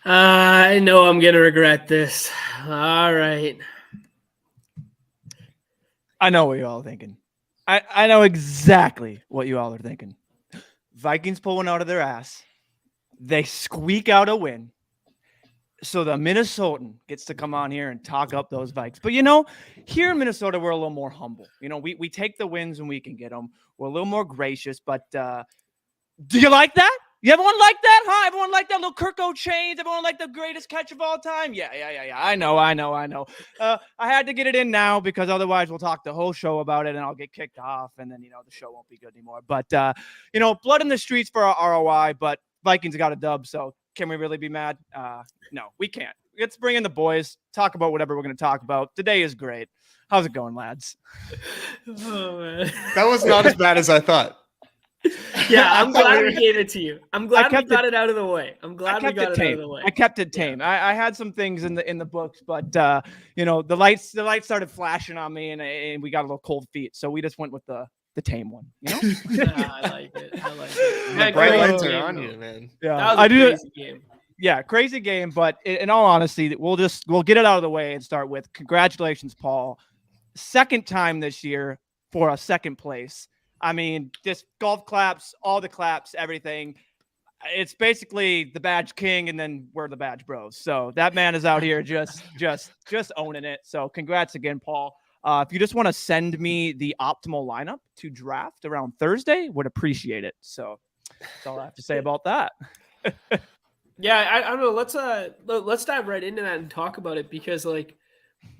I know I'm going to regret this. All right. I know what you're all thinking. I know exactly what you all are thinking. Vikings pull one out of their ass. They squeak out a win. So the Minnesotan gets to come on here and talk up those Vikes. But, here in Minnesota, we're a little more humble. We take the wins when we can get them. We're a little more gracious. But do you like that? Everyone like that, huh? Everyone like that little Kirko chains? Everyone like the greatest catch of all time? Yeah. I know. I had to get it in now because otherwise we'll talk the whole show about it and I'll get kicked off and then, the show won't be good anymore. But, blood in the streets for our ROI, but Vikings got a dub. So can we really be mad? No, we can't. Let's bring in the boys, talk about whatever we're going to talk about. Today is great. How's it going, lads? Oh, man. That was not as bad as I thought. Yeah, I'm glad we gave it to you. I'm glad we got it out of the way. I'm glad we got it out of the way. I kept it tame. I had some things in the books, but the lights started flashing on me, and we got a little cold feet, so we just went with the tame one. I like it. The bright lights are on you, man. Yeah, that was a crazy game. Yeah, crazy game, but in all honesty, we'll get it out of the way and start with congratulations, Paul. Second time this year for a second place. I mean, just golf claps, all the claps, everything. It's basically the badge king, and then we're the badge bros. So that man is out here just owning it. So congrats again, Paul. If you just want to send me the optimal lineup to draft around Thursday, would appreciate it. So that's all I have to say about that. Yeah, I don't know. Let's dive right into that and talk about it because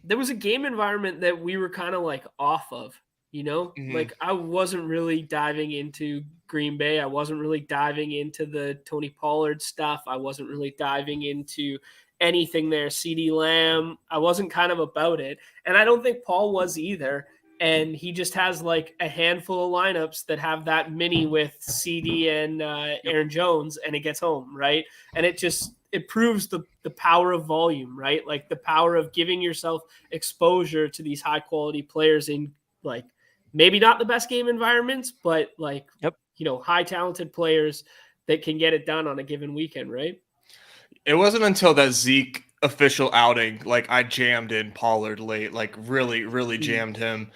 there was a game environment that we were kind of off of. Mm-hmm. I wasn't really diving into Green Bay. I wasn't really diving into the Tony Pollard stuff. I wasn't really diving into anything there. CeeDee Lamb. I wasn't kind of about it. And I don't think Paul was either. And he just has a handful of lineups that have that mini with CD and Aaron Jones, and it gets home, right? And it proves the power of volume, right? The power of giving yourself exposure to these high quality players in maybe not the best game environments, but high talented players that can get it done on a given weekend, right? It wasn't until that Zeke official outing, I jammed in Pollard late, really jammed him.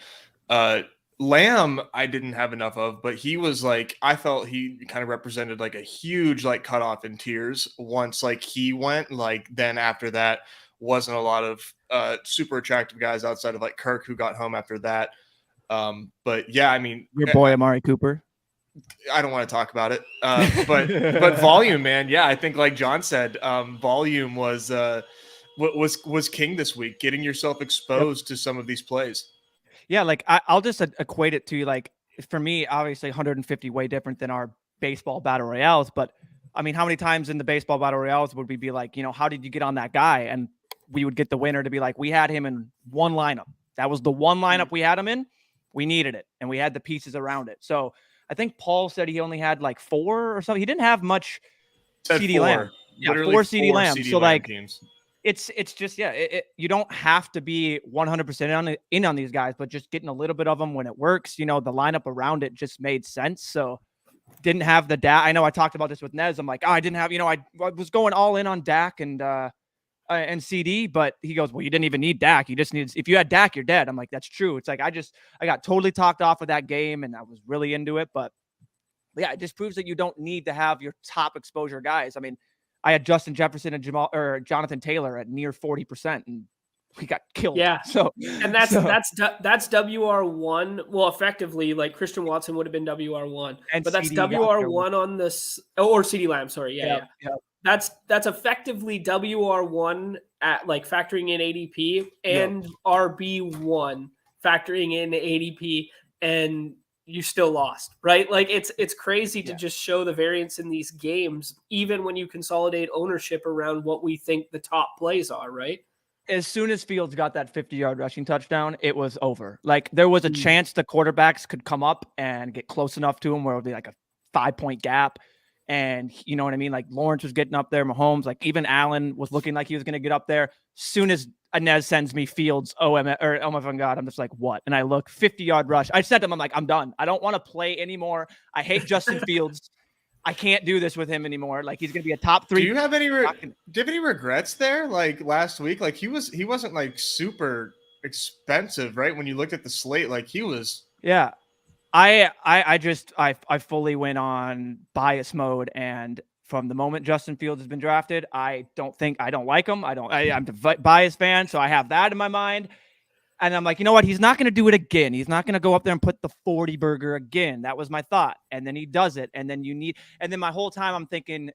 Lamb, I didn't have enough of, but he was I felt he kind of represented a huge cutoff in tiers once he went. Then after that wasn't a lot of super attractive guys outside of Kirk who got home after that. But yeah, I mean, your boy Amari Cooper. I don't want to talk about it. But volume, man. Yeah, I think John said, volume was king this week. Getting yourself exposed to some of these plays. Yeah, I'll just equate it to for me, obviously 150 way different than our baseball battle royales. But I mean, how many times in the baseball battle royales would we be how did you get on that guy? And we would get the winner to be we had him in one lineup. That was the one lineup we had him in. We needed it, and we had the pieces around it. So I think Paul said he only had 4 or something. He didn't have much CeeDee Lamb. Yeah, 4 CeeDee Lamb. So teams. It's just you don't have to be 100% in on these guys, but just getting a little bit of them when it works. The lineup around it just made sense. So didn't have the Dak. I know I talked about this with Nez. I'm I didn't have. I was going all in on Dak and CD, but he goes, well, you didn't even need Dak. You just need, if you had Dak, you're dead. I'm that's true. It's I got totally talked off of that game and I was really into it, but yeah, it just proves that you don't need to have your top exposure guys. I mean, I had Justin Jefferson and Jonathan Taylor at near 40% and we got killed. Yeah. So, and that's WR1. Well, effectively Christian Watson would have been WR1, but that's WR1 on this, or CeeDee Lamb. Sorry. Yeah. That's effectively WR1 at factoring in ADP and RB1 factoring in ADP, and you still lost, right? It's crazy to just show the variance in these games, even when you consolidate ownership around what we think the top plays are, right? As soon as Fields got that 50-yard rushing touchdown, it was over. There was a chance the quarterbacks could come up and get close enough to him where it would be a 5-point gap. And you know what I mean? Lawrence was getting up there, Mahomes, even Allen was looking like he was going to get up there. Soon as Inez sends me Fields, oh my God, I'm just what? And I look, 50-yard rush. I said to him, I'm done. I don't want to play anymore. I hate Justin Fields. I can't do this with him anymore. Like he's going to be a top 3. Do you have any regrets there? Like last week, like he wasn't like super expensive, right? When you looked at the slate, like he was. Yeah. I fully went on bias mode, and from the moment Justin Fields has been drafted, I don't like him. I'm a bias fan, so I have that in my mind. And I'm like, you know what? He's not going to do it again. He's not going to go up there and put the 40 burger again. That was my thought. And then he does it. And then my whole time I'm thinking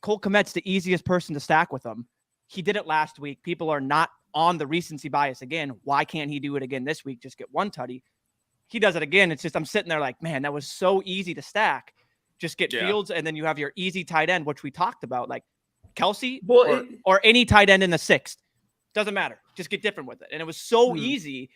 Cole Kmet's the easiest person to stack with him. He did it last week. People are not on the recency bias again. Why can't he do it again this week? Just get one tutty. He does it again. It's just, I'm sitting there like, man, that was so easy to stack. Just get Fields. And then you have your easy tight end, which we talked about, like Kelsey or any tight end in the 6th. Doesn't matter. Just get different with it. And it was so easy.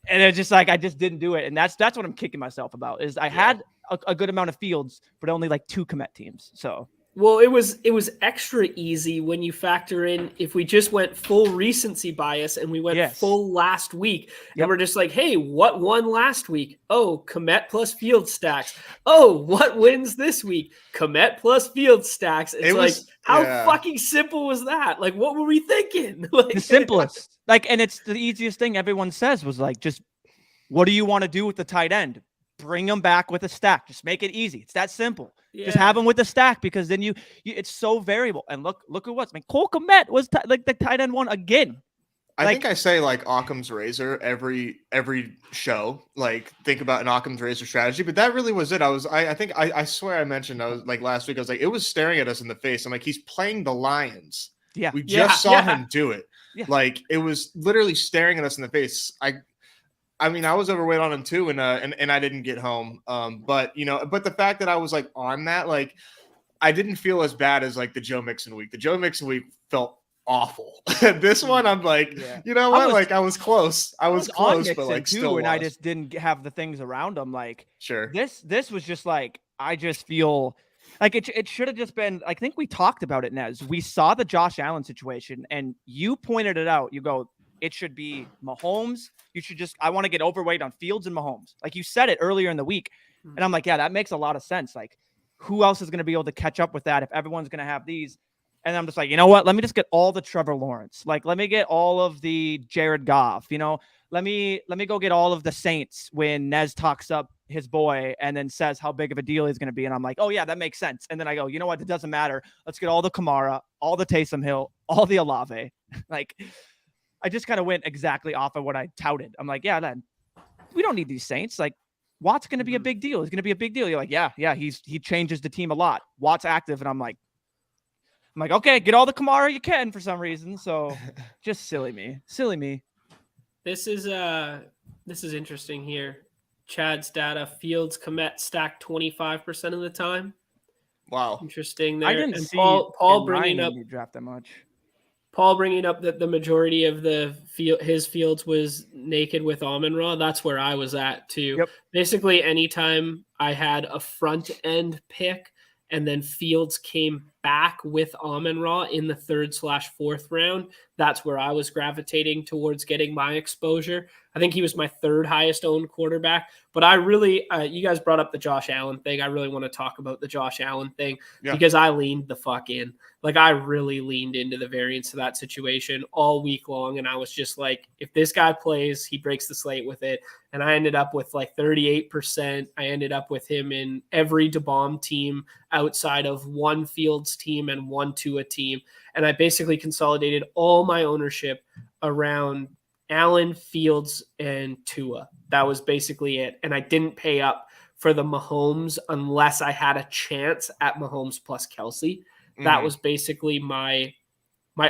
And it's just like, I just didn't do it. And that's what I'm kicking myself about is I had a good amount of Fields, but only like 2 Kmet teams. So, well, it was extra easy when you factor in if we just went full recency bias and we went full last week and we're just like, hey, what won last week? Oh, Kmet plus Field stacks. Oh, what wins this week? Kmet plus Field stacks. It's how fucking simple was that? Like, what were we thinking? Like, the simplest. Like, and it's the easiest thing everyone says was like, just what do you want to do with the tight end? Bring them back with a stack. Just make it easy. It's that simple. Yeah. Just have them with a stack because then you it's so variable. And look at what's. I mean, Cole Kmet was like the tight end one again. I think I say like Occam's razor every show. Like think about an Occam's razor strategy, but that really was it. I swear I mentioned I was like last week. I was like it was staring at us in the face. I'm like he's playing the Lions. Yeah, we just saw him do it. Yeah. Like it was literally staring at us in the face. I mean, I was overweight on him too, and I didn't get home. But the fact that I was like on that, like, I didn't feel as bad as like the Joe Mixon week. The Joe Mixon week felt awful. This one, I'm like, you know what? I was close. I was close, but like too, still. And I just didn't have the things around him. Like, sure. This was just like I just feel like it should have just been. I think we talked about it, Nez. We saw the Josh Allen situation, and you pointed it out. You go, it should be Mahomes. I want to get overweight on Fields and Mahomes. Like you said it earlier in the week. And I'm like, yeah, that makes a lot of sense. Like who else is going to be able to catch up with that if everyone's going to have these? And I'm just like, you know what? Let me just get all the Trevor Lawrence. Like, let me get all of the Jared Goff, let me go get all of the Saints when Nez talks up his boy and then says how big of a deal he's going to be. And I'm like, oh yeah, that makes sense. And then I go, you know what? It doesn't matter. Let's get all the Kamara, all the Taysom Hill, all the Olave. Like, I just kind of went exactly off of what I touted. I'm like, yeah, then we don't need these Saints. Like Watt's going to be a big deal. It's going to be a big deal. You're like, yeah, he changes the team a lot. Watt's active. And I'm like, okay, get all the Kamara you can for some reason. So just silly me. This is interesting here. Chad's data, Fields, Kmet stacked 25% of the time. Wow. Interesting there. I didn't and see Paul bringing up draft that much. Paul bringing up that the majority of his Fields was naked with Amon-Ra. That's where I was at too. Yep. Basically, anytime I had a front end pick and then Fields came back with Amon-Ra in the 3rd/4th round, that's where I was gravitating towards getting my exposure. I think he was my 3rd highest owned quarterback. But I really, you guys brought up the Josh Allen thing. I really want to talk about the Josh Allen thing because I leaned the fuck in. Like I really leaned into the variance of that situation all week long. And I was just like, if this guy plays, he breaks the slate with it. And I ended up with like 38%. I ended up with him in every DeBomb team outside of one Fields team and one Tua team. And I basically consolidated all my ownership around Allen, Fields, and Tua. That was basically it. And I didn't pay up for the Mahomes unless I had a chance at Mahomes plus Kelsey. That was basically my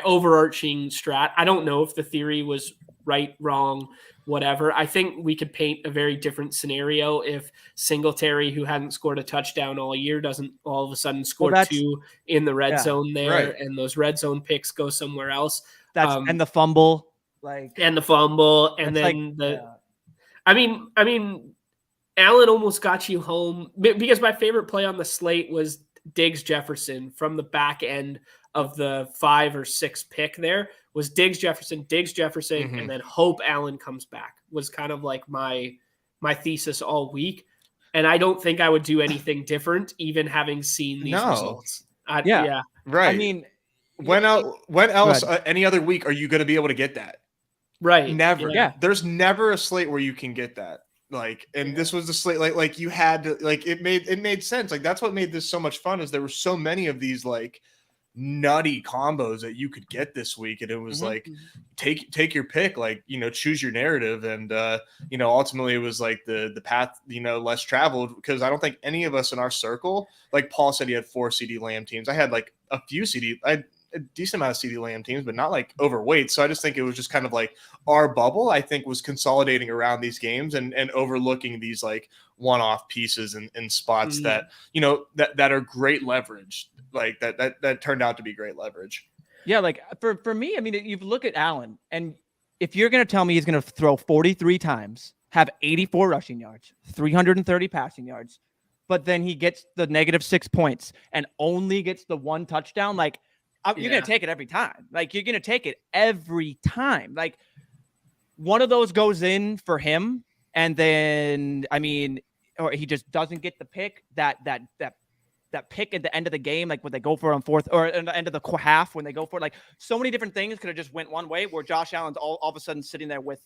overarching strat. I don't know if the theory was right, wrong, whatever. I think we could paint a very different scenario if Singletary, who hadn't scored a touchdown all year, doesn't all of a sudden score 2 in the red zone there, and those red zone picks go somewhere else. And the fumble. And then I mean, Allen almost got you home because my favorite play on the slate was Diggs Jefferson from the back end of the 5 or 6 pick. There was Diggs Jefferson, and then hope Allen comes back was kind of like my thesis all week. And I don't think I would do anything different, even having seen these No. results. Yeah. Yeah. Right. I mean, when else ahead. any other week are you going to be able to get that? Right. Never. Yeah. There's never a slate where you can get that. Like, and this was the slate, like you had to, like, it made sense. Like, that's what made this so much fun, is there were so many of these like nutty combos that you could get this week, and it was like take your pick, like, you know, choose your narrative. And you know, ultimately it was like the path, you know, less traveled, because I don't think any of us in our circle, like Paul said, he had 4 CD Lamb teams. I had like a few I had a decent amount of CD Lamb teams, but not like overweight. So I just think it was just kind of like our bubble, I think, was consolidating around these games and overlooking these like one-off pieces and spots that, you know, that are great leverage. Like that turned out to be great leverage. Yeah, like for me, I mean, you look at Allen, and if you're going to tell me he's going to throw 43 times, have 84 rushing yards, 330 passing yards, but then he gets the -6 points and only gets the 1 touchdown, like, you're going to take it every time. Like, you're going to take it every time. Like, one of those goes in for him, and then, I mean, or he just doesn't get the pick, that pick at the end of the game, like when they go for it on fourth, or at the end of the half when they go for it, like, so many different things could have just went one way, where Josh Allen's all of a sudden sitting there with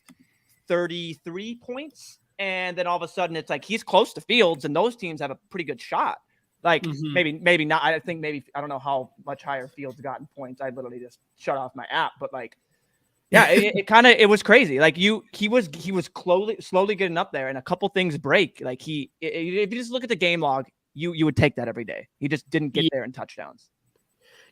33 points, and then all of a sudden it's like he's close to Fields, and those teams have a pretty good shot. Like, maybe not. I think maybe, I don't know how much higher Fields got in points. I literally just shut off my app, but like, yeah, it was crazy. Like, he was slowly getting up there, and a couple things break. Like, if you just look at the game log, you would take that every day. He just didn't get there in touchdowns.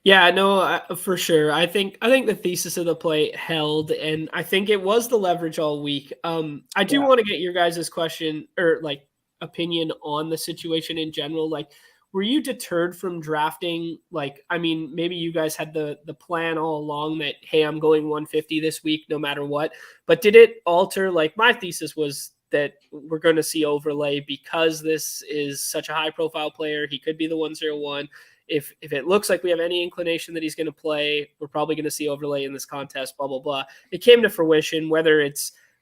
Yeah, no, for sure. I think the thesis of the play held, and I think it was the leverage all week. I do want to get your guys' question, or like opinion on the situation in general. Like, were you deterred from drafting? Like, I mean, maybe you guys had the plan all along that, hey, I'm going 150 this week, no matter what. But did it alter? Like, my thesis was that we're going to see overlay because this is such a high profile player. He could be the 101. If it looks like we have any inclination that he's going to play, we're probably going to see overlay in this contest, blah, blah, blah. It came to fruition. Whether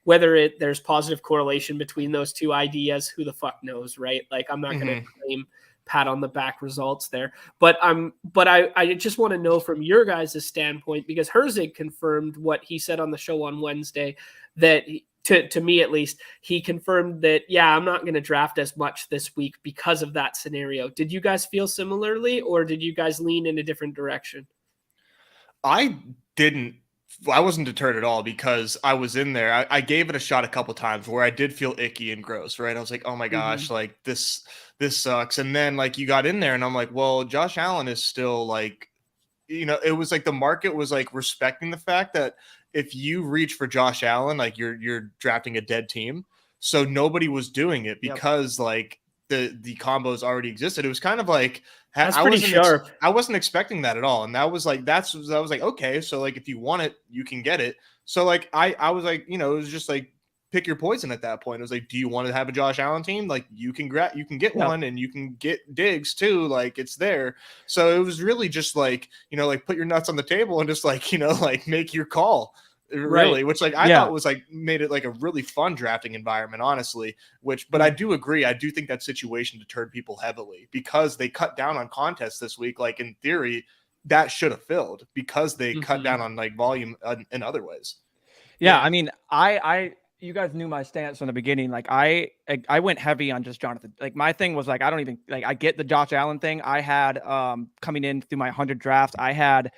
there's positive correlation between those two ideas, who the fuck knows, right? Like, I'm not going to claim pat on the back results there, but I just want to know from your guys' standpoint, because Herzig confirmed what he said on the show on Wednesday, that to me at least, he confirmed that, yeah, I'm not going to draft as much this week because of that scenario. Did you guys feel similarly, or did you guys lean in a different direction? I wasn't deterred at all, because I was in there. I gave it a shot a couple times where I did feel icky and gross, right? I was like, oh my gosh, like this sucks. And then like you got in there and I'm like, well, Josh Allen is still like, you know, it was like the market was like respecting the fact that if you reach for Josh Allen, like you're drafting a dead team. So nobody was doing it because like the combos already existed. It was kind of like, that's pretty sharp. I wasn't expecting that at all. And that was like, I was like, okay, so like if you want it, you can get it. So like I was like, you know, it was just like, pick your poison at that point. It was like, do you want to have a Josh Allen team? Like you can get one, and you can get Diggs too. Like it's there. So it was really just like, you know, like put your nuts on the table and just like, you know, like make your call. Really, which like I thought was like made it like a really fun drafting environment, honestly. But I do agree. I do think that situation deterred people heavily because they cut down on contests this week. Like in theory, that should have filled because they cut down on like volume in other ways. Yeah, I mean, you guys knew my stance from the beginning. Like I went heavy on just Jonathan. Like my thing was like, I don't even like, I get the Josh Allen thing. I had coming in through my 100 drafts, I had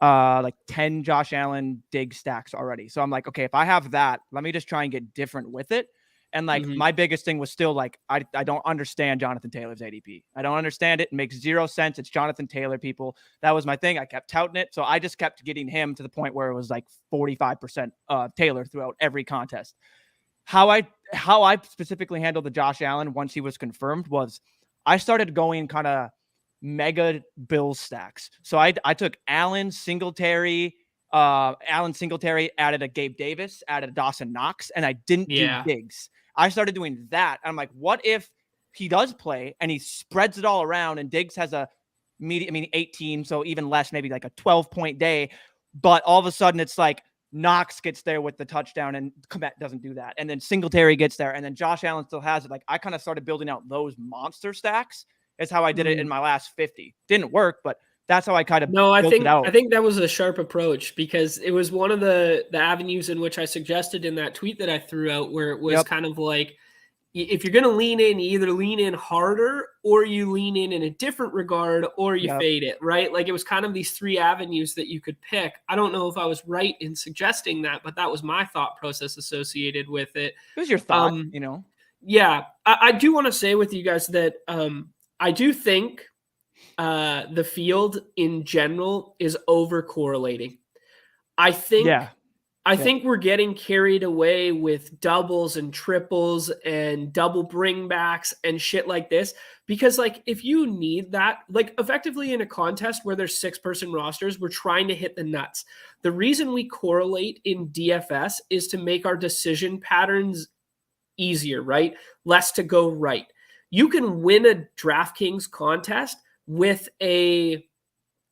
like 10 Josh Allen Diggs stacks already. So I'm like, okay, if I have that, let me just try and get different with it. And like my biggest thing was still like, I don't understand Jonathan Taylor's ADP. I don't understand it. It makes zero sense. It's Jonathan Taylor, people. That was my thing. I kept touting it. So I just kept getting him to the point where it was like 45% Taylor throughout every contest. How I specifically handled the Josh Allen once he was confirmed was I started going kind of mega Bills stacks. So I took Allen Singletary, added a Gabe Davis, added a Dawson Knox, and I didn't do Diggs. I started doing that. I'm like, what if he does play and he spreads it all around and Diggs has a 18, so even less, maybe like a 12-point day, but all of a sudden it's like Knox gets there with the touchdown and Komet doesn't do that. And then Singletary gets there and then Josh Allen still has it. Like I kind of started building out those monster stacks. Is how I did it in my last 50. Didn't work, but that's how I kind of built it out. I think that was a sharp approach because it was one of the avenues in which I suggested in that tweet that I threw out where it was kind of like, if you're going to lean in, you either lean in harder or you lean in a different regard or you fade it, right? Like it was kind of these three avenues that you could pick. I don't know if I was right in suggesting that, but that was my thought process associated with it. It was your thought, Yeah. I do want to say with you guys that I do think the field in general is over correlating. I think we're getting carried away with doubles and triples and double bringbacks and shit like this. Because like, if you need that, like effectively in a contest where there's 6-person rosters, we're trying to hit the nuts. The reason we correlate in DFS is to make our decision patterns easier, right? Less to go right. You can win a DraftKings contest with a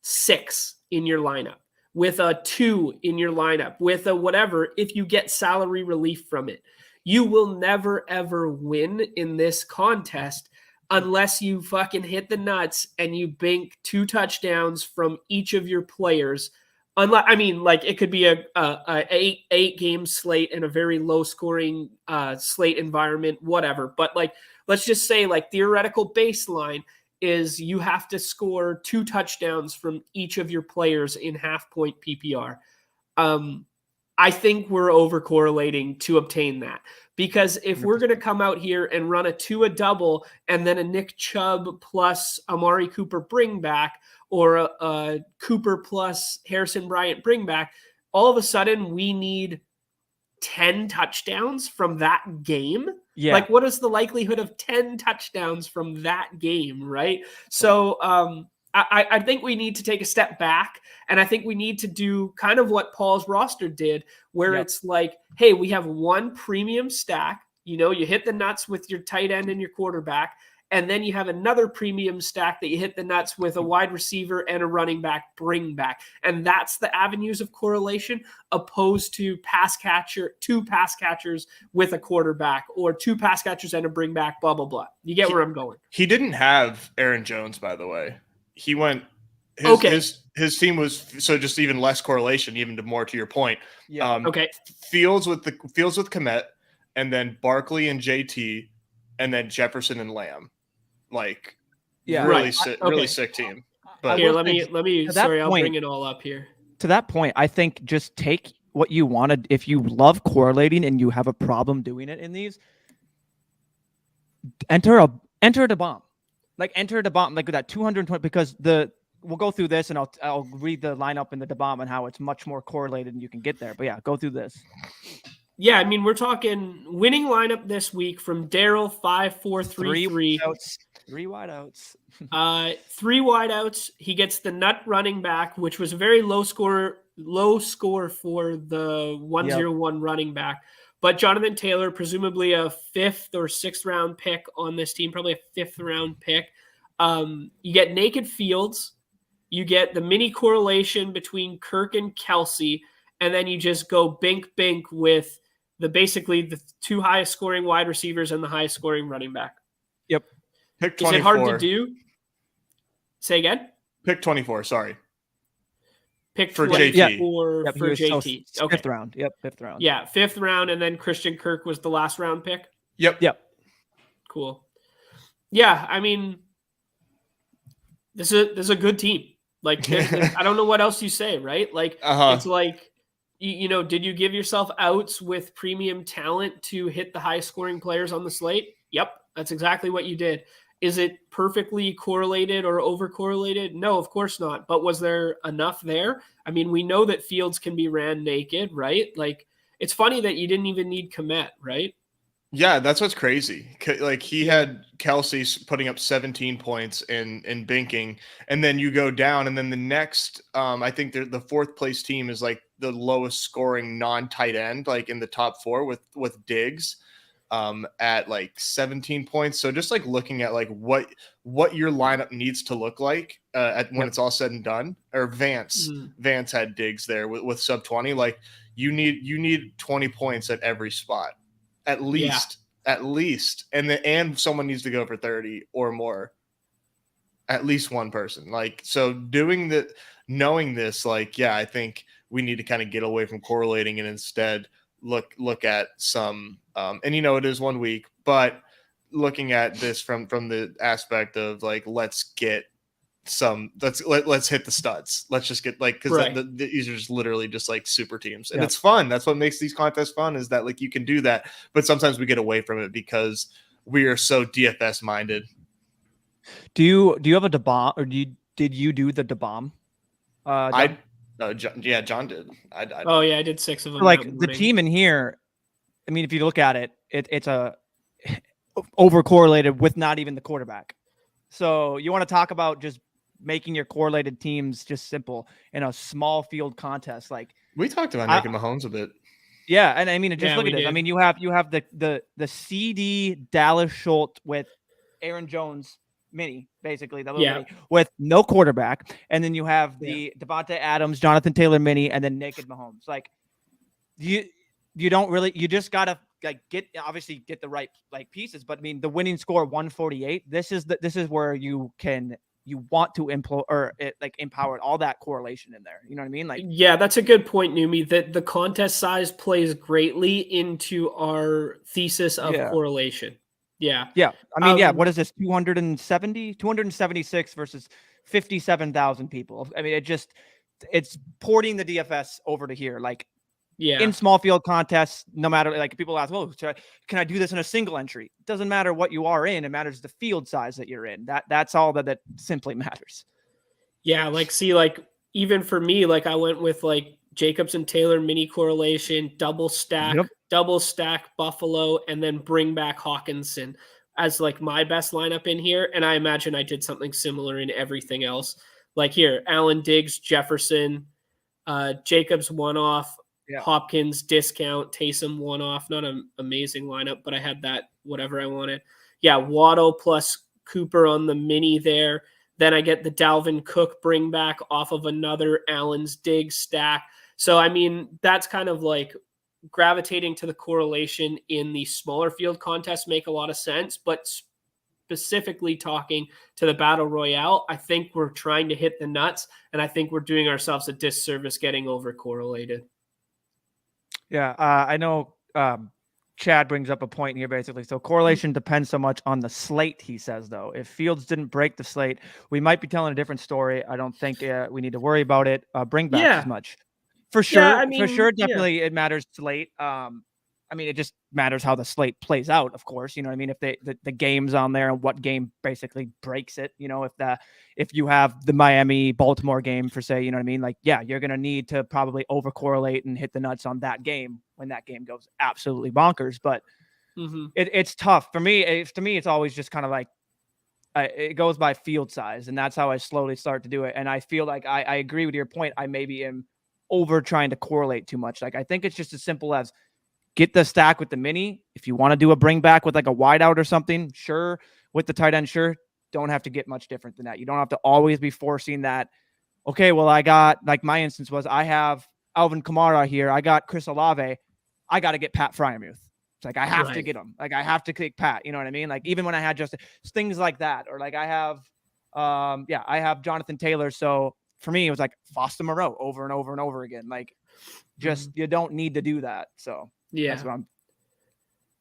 6 in your lineup, with a 2 in your lineup, with a whatever, if you get salary relief from it. You will never, ever win in this contest unless you fucking hit the nuts and you bank 2 touchdowns from each of your players. Unless, I mean, like it could be a 8-game slate in a very low scoring slate environment, whatever. But like, let's just say like theoretical baseline is you have to score 2 touchdowns from each of your players in half-point PPR. I think we're over-correlating to obtain that. Because if we're going to come out here and run a 2 double and then a Nick Chubb plus Amari Cooper bring back or a Cooper plus Harrison Bryant bring back, all of a sudden we need 10 touchdowns from that game. Yeah. Like, what is the likelihood of 10 touchdowns from that game, right? So I think we need to take a step back, and I think we need to do kind of what Paul's roster did, where it's like, hey, we have one premium stack. You know, you hit the nuts with your tight end and your quarterback, and then you have another premium stack that you hit the nuts with a wide receiver and a running back bring back. And that's the avenues of correlation, opposed to 2 pass catchers with a quarterback, or 2 pass catchers and a bring back, blah, blah, blah. You get where I'm going. He didn't have Aaron Jones, by the way. He went his team was, so just even less correlation, even more to your point. Fields with Komet, and then Barkley and JT, and then Jefferson and Lamb. Like, really sick team. But here, let me sorry, I'll bring it all up here. To that point, I think just take what you wanted. If you love correlating and you have a problem doing it in these, enter the bomb. Like enter the bomb, like with that 220, because we'll go through this and I'll read the lineup in the bomb and how it's much more correlated and you can get there. But yeah, go through this. Yeah, I mean, we're talking winning lineup this week from Daryl 5433. 3 wideouts. 3 wideouts. He gets the nut running back, which was a very low score for the 101 running back. But Jonathan Taylor, presumably a 5th or 6th round pick on this team, probably a 5th round pick. You get naked Fields. You get the mini correlation between Kirk and Kelsey. And then you just go bink with basically the 2 highest scoring wide receivers and the highest scoring running back. Yep. Pick 24. Is it hard to do? Say again? Pick 24, sorry. Pick for JT. For JT. So 5th round. Yep, 5th round. Yeah, 5th round, and then Christian Kirk was the last round pick? Yep. Cool. Yeah, I mean, this is a good team. Like, I don't know what else you say, right? Like, It's like, did you give yourself outs with premium talent to hit the highest scoring players on the slate? Yep, that's exactly what you did. Is it perfectly correlated or over-correlated? No, of course not. But was there enough there? I mean, we know that Fields can be ran naked, right? Like, it's funny that you didn't even need Komet, right? Yeah, that's what's crazy. Like, he had Kelsey putting up 17 points in binking, and then you go down, and then the next, I think the 4th place team is like the lowest scoring non-tight end, like in the top 4 with Diggs. At like 17 points. So just like looking at like what your lineup needs to look like when it's all said and done. Or Vance had Diggs there with sub 20. Like, you need 20 points at every spot, at least, and someone needs to go for 30 or more. At least one person. Like, so knowing this, like, yeah, I think we need to kind of get away from correlating and instead look at some, and it is 1 week, but looking at this from the aspect of like, let's hit the studs. Let's just get like, because these are just literally just like super teams, and it's fun. That's what makes these contests fun, is that like you can do that, but sometimes we get away from it because we are so DFS minded. Do you have a DeBomb, or did you do the DeBomb? John did. I did 6 of them. Like the team in here, I mean, if you look at it, it's a over correlated with not even the quarterback. So you want to talk about just making your correlated teams just simple in a small field contest. Like we talked about making Mahomes a bit. Yeah, and I mean, just look at this. I mean, you have the CD Dallas Schultz with Aaron Jones mini, basically, mini, with no quarterback, and then you have the Devontae Adams, Jonathan Taylor mini, and then naked Mahomes. Like, you don't really, you just gotta like get the right like pieces. But I mean, the winning score 148. This is where you want to empower all that correlation in there. You know what I mean? Like, yeah, that's a good point, Numi. That the contest size plays greatly into our thesis of correlation. Yeah. Yeah. I mean, what is this? 276 versus 57,000 people. I mean, it's porting the DFS over to here. Like, in small field contests, no matter, like, people ask, well, can I do this in a single entry? It doesn't matter what you are in. It matters the field size that you're in. That's all that simply matters. Yeah. Like, see, like, even for me, like, I went with like Jacobs and Taylor mini correlation, double stack Buffalo, and then bring back Hawkinson as like my best lineup in here. And I imagine I did something similar in everything else. Like here, Allen, Diggs, Jefferson, Jacobs one off, Hopkins discount, Taysom one off. Not an amazing lineup, but I had that whatever I wanted. Yeah, Waddle plus Cooper on the mini there. Then I get the Dalvin Cook bring back off of another Allen's Diggs stack. So, I mean, that's kind of like gravitating to the correlation in the smaller field contests make a lot of sense. But specifically talking to the Battle Royale, I think we're trying to hit the nuts, and I think we're doing ourselves a disservice getting over correlated. Yeah, I know Chad brings up a point here, basically. So correlation depends so much on the slate, he says, though. If Fields didn't break the slate, we might be telling a different story. I don't think we need to worry about it. Bring back as much. For sure, definitely it matters slate. I mean, it just matters how the slate plays out, of course. You know what I mean? If the game's on there and what game basically breaks it, if you have the Miami-Baltimore game for say, you know what I mean? Like, yeah, you're going to need to probably over-correlate and hit the nuts on that game when that game goes absolutely bonkers. But it's tough. For me, to me, it's always just kind of like, it goes by field size, and that's how I slowly start to do it. And I feel like I agree with your point. I maybe am over trying to correlate too much. Like, I think it's just as simple as get the stack with the mini. If you want to do a bring back with like a wideout or something, sure. With the tight end, sure. Don't have to get much different than that. You don't have to always be forcing that. Okay, well, I got, like my instance was, I have Alvin Kamara here. I got Chris Olave. I got to get Pat Freiermuth. It's like, I have to get him. Like, I have to kick Pat. You know what I mean? Like, even when I had just things like that, or like I have, I have Jonathan Taylor. So for me, it was like Foster Moreau over and over and over again. Like, just you don't need to do that. So that's what I'm.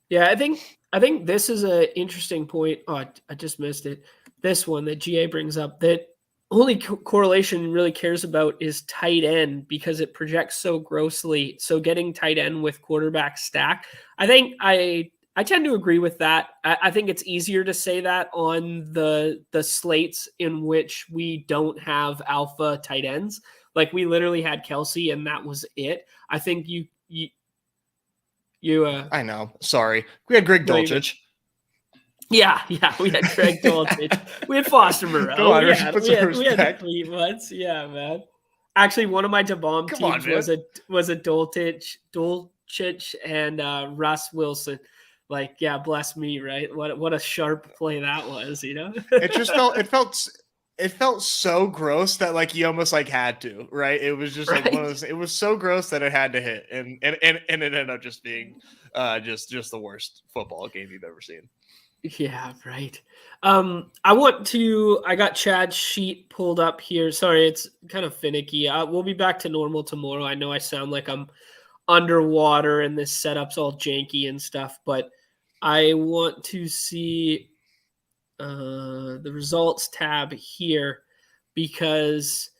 Yeah, I think this is an interesting point. Oh, I just missed it. This one that GA brings up, that only correlation really cares about is tight end because it projects so grossly. So getting tight end with quarterback stack, I think I tend to agree with that. I think it's easier to say that on the slates in which we don't have alpha tight ends. Like, we literally had Kelsey and that was it. I think you I know. Sorry. We had Greg Dulcich. Yeah, we had Greg Dulcich. We had Foster Moreau. Come on, we had the clean ones. Yeah, man. Actually, one of my DeBomb teams was a Dulcich and Russ Wilson. Like, yeah, bless me, right? What a sharp play that was, you know? It felt it felt so gross that like he almost like had to, right? It was just like one of Right. those. It was so gross that it had to hit, and it ended up just being just the worst football game you've ever seen. Yeah, right. I got Chad's sheet pulled up here. Sorry, it's kind of finicky. We'll be back to normal tomorrow. I know I sound like I'm underwater and this setup's all janky and stuff, but I want to see the results tab here because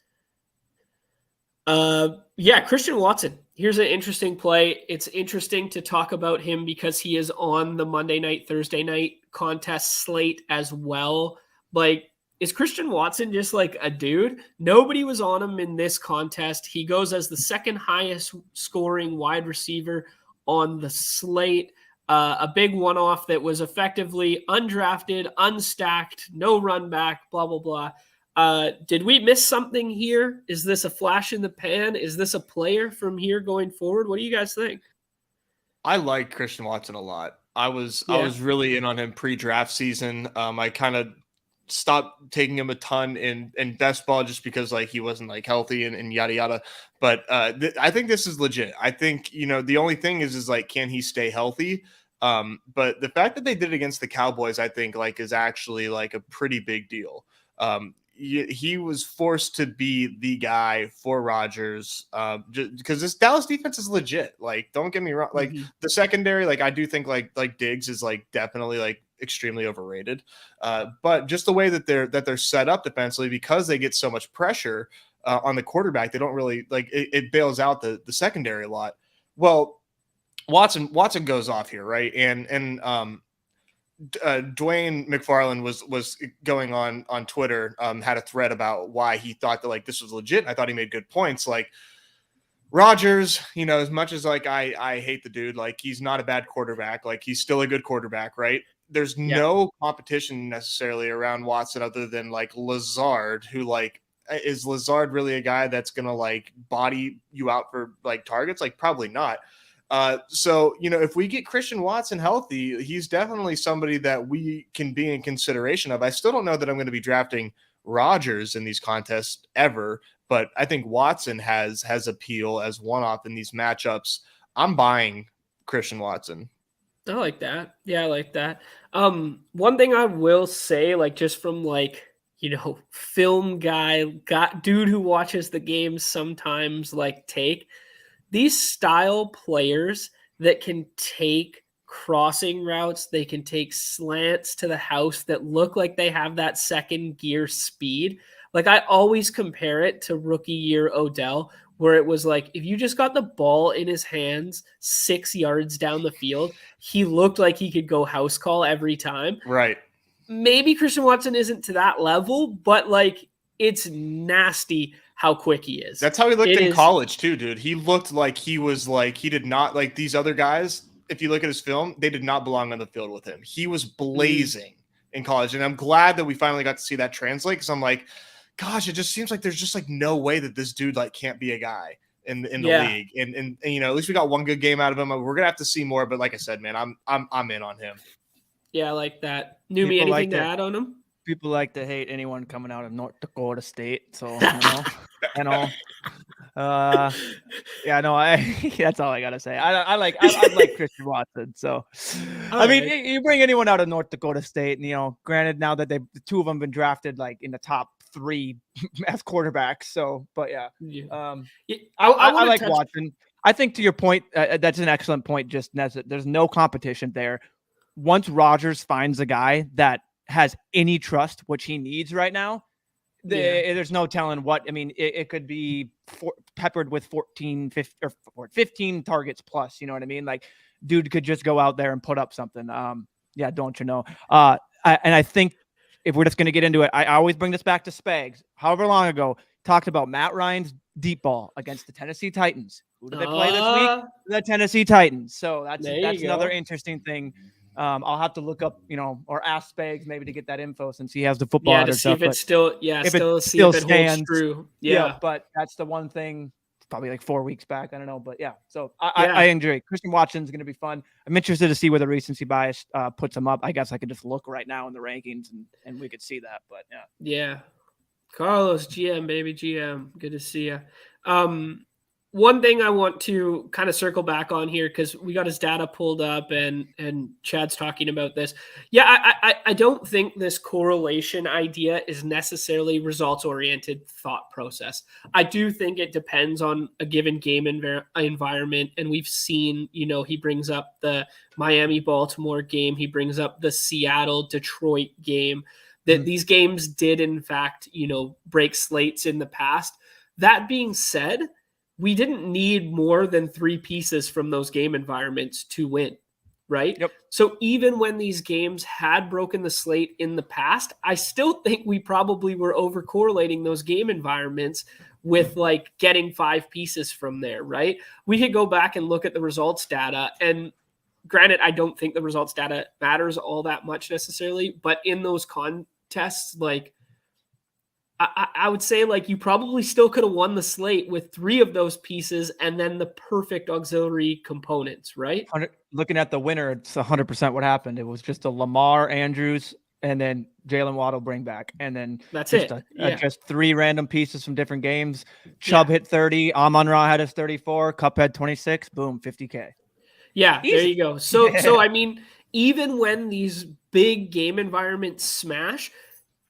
yeah, Christian Watson. Here's an interesting play. It's interesting to talk about him because he is on the Monday night, Thursday night contest slate as well. Like, is Christian Watson just like a dude? Nobody was on him in this contest. He goes as the second highest scoring wide receiver on the slate. A big one-off that was effectively undrafted, unstacked, no run back, blah, blah, blah. Did we miss something here? Is this a flash in the pan? Is this a player from here going forward? What do you guys think? I like Christian Watson a lot. I was really in on him pre-draft season. I kind of stopped taking him a ton in best ball just because like he wasn't like healthy and yada yada. But I think this is legit. I think the only thing is like can he stay healthy? But the fact that they did it against the Cowboys, I think like is actually like a pretty big deal. He was forced to be the guy for Rodgers because this Dallas defense is legit. Like, don't get me wrong. Like the secondary, like I do think like Diggs is like definitely like extremely overrated. But just the way that they're set up defensively because they get so much pressure on the quarterback, they don't really like it bails out the secondary a lot. Well, Watson goes off here, right? And Dwayne McFarland was going on Twitter, had a thread about why he thought that like this was legit. I thought he made good points. Like Rodgers, as much as like I hate the dude, like he's not a bad quarterback. Like he's still a good quarterback, right? There's no competition necessarily around Watson other than like Lazard, who like is Lazard really a guy that's gonna like body you out for like targets? Like probably not. So, if we get Christian Watson healthy, he's definitely somebody that we can be in consideration of. I still don't know that I'm going to be drafting Rodgers in these contests ever, but I think Watson has appeal as one-off in these matchups. I'm buying Christian Watson. I like that. Yeah, I like that. One thing I will say, like just from like, film guy, dude who watches the games sometimes like take these style players that can take crossing routes, they can take slants to the house that look like they have that second gear speed. Like I always compare it to rookie year Odell, where it was like if you just got the ball in his hands 6 yards down the field, he looked like he could go house call every time. Right. Maybe Christian Watson isn't to that level, but like it's nasty how quick he is. That's how he looked in college too, dude. He looked like he was like he did not like these other guys. If you look at his film, they did not belong on the field with him. He was blazing in college, and I'm glad that we finally got to see that translate because I'm like, gosh, it just seems like there's just like no way that this dude like can't be a guy in the league. And at least we got one good game out of him. We're gonna have to see more, but like I said, man, I'm in on him. Yeah, I like that. Numi, anything to add on him? People like to hate anyone coming out of North Dakota State, so yeah, no, that's all I gotta say. I like Christian Watson. So, I mean, you bring anyone out of North Dakota State, and granted now that the two of them been drafted like in the top 3 as quarterbacks. So, but yeah, I like Watson. I think to your point, that's an excellent point. Just there's no competition there. Once Rodgers finds a guy that has any trust, which he needs right now, there's no telling what. I mean, it could be peppered with 15 targets plus. You know what I mean? Like, dude could just go out there and put up something. Yeah, don't you know? And I think if we're just going to get into it, I always bring this back to Spags. However long ago, talked about Matt Ryan's deep ball against the Tennessee Titans. Who did they play this week? The Tennessee Titans. So that's another interesting thing. I'll have to look up, or ask Spags maybe to get that info since he has the football. Yeah, to see if it still, if it holds true. Yeah, but that's the one thing. Probably like 4 weeks back. I don't know, but yeah. So I enjoy it. Christian Watson's going to be fun. I'm interested to see where the recency bias puts him up. I guess I could just look right now in the rankings and we could see that. But yeah. Carlos, GM, baby, GM. Good to see you. One thing I want to kind of circle back on here, because we got his data pulled up and Chad's talking about this. Yeah, I don't think this correlation idea is necessarily results-oriented thought process. I do think it depends on a given game environment, and we've seen, he brings up the Miami-Baltimore game. He brings up the Seattle-Detroit game. That these games did, in fact, break slates in the past. That being said, we didn't need more than 3 pieces from those game environments to win, right? Yep. So even when these games had broken the slate in the past, I still think we probably were over correlating those game environments with like getting 5 pieces from there, right? We could go back and look at the results data, and granted, I don't think the results data matters all that much necessarily, but in those contests, like I would say like you probably still could have won the slate with 3 of those pieces and then the perfect auxiliary components, right? Looking at the winner, it's 100% what happened. It was just a Lamar, Andrews, and then Jalen Waddle bring back. And then that's just it. Just 3 random pieces from different games. Chubb hit 30. Amon-Ra had his 34. Kupp had 26. Boom, 50K. Yeah, Easy. there you go. So I mean, even when these big game environments smash,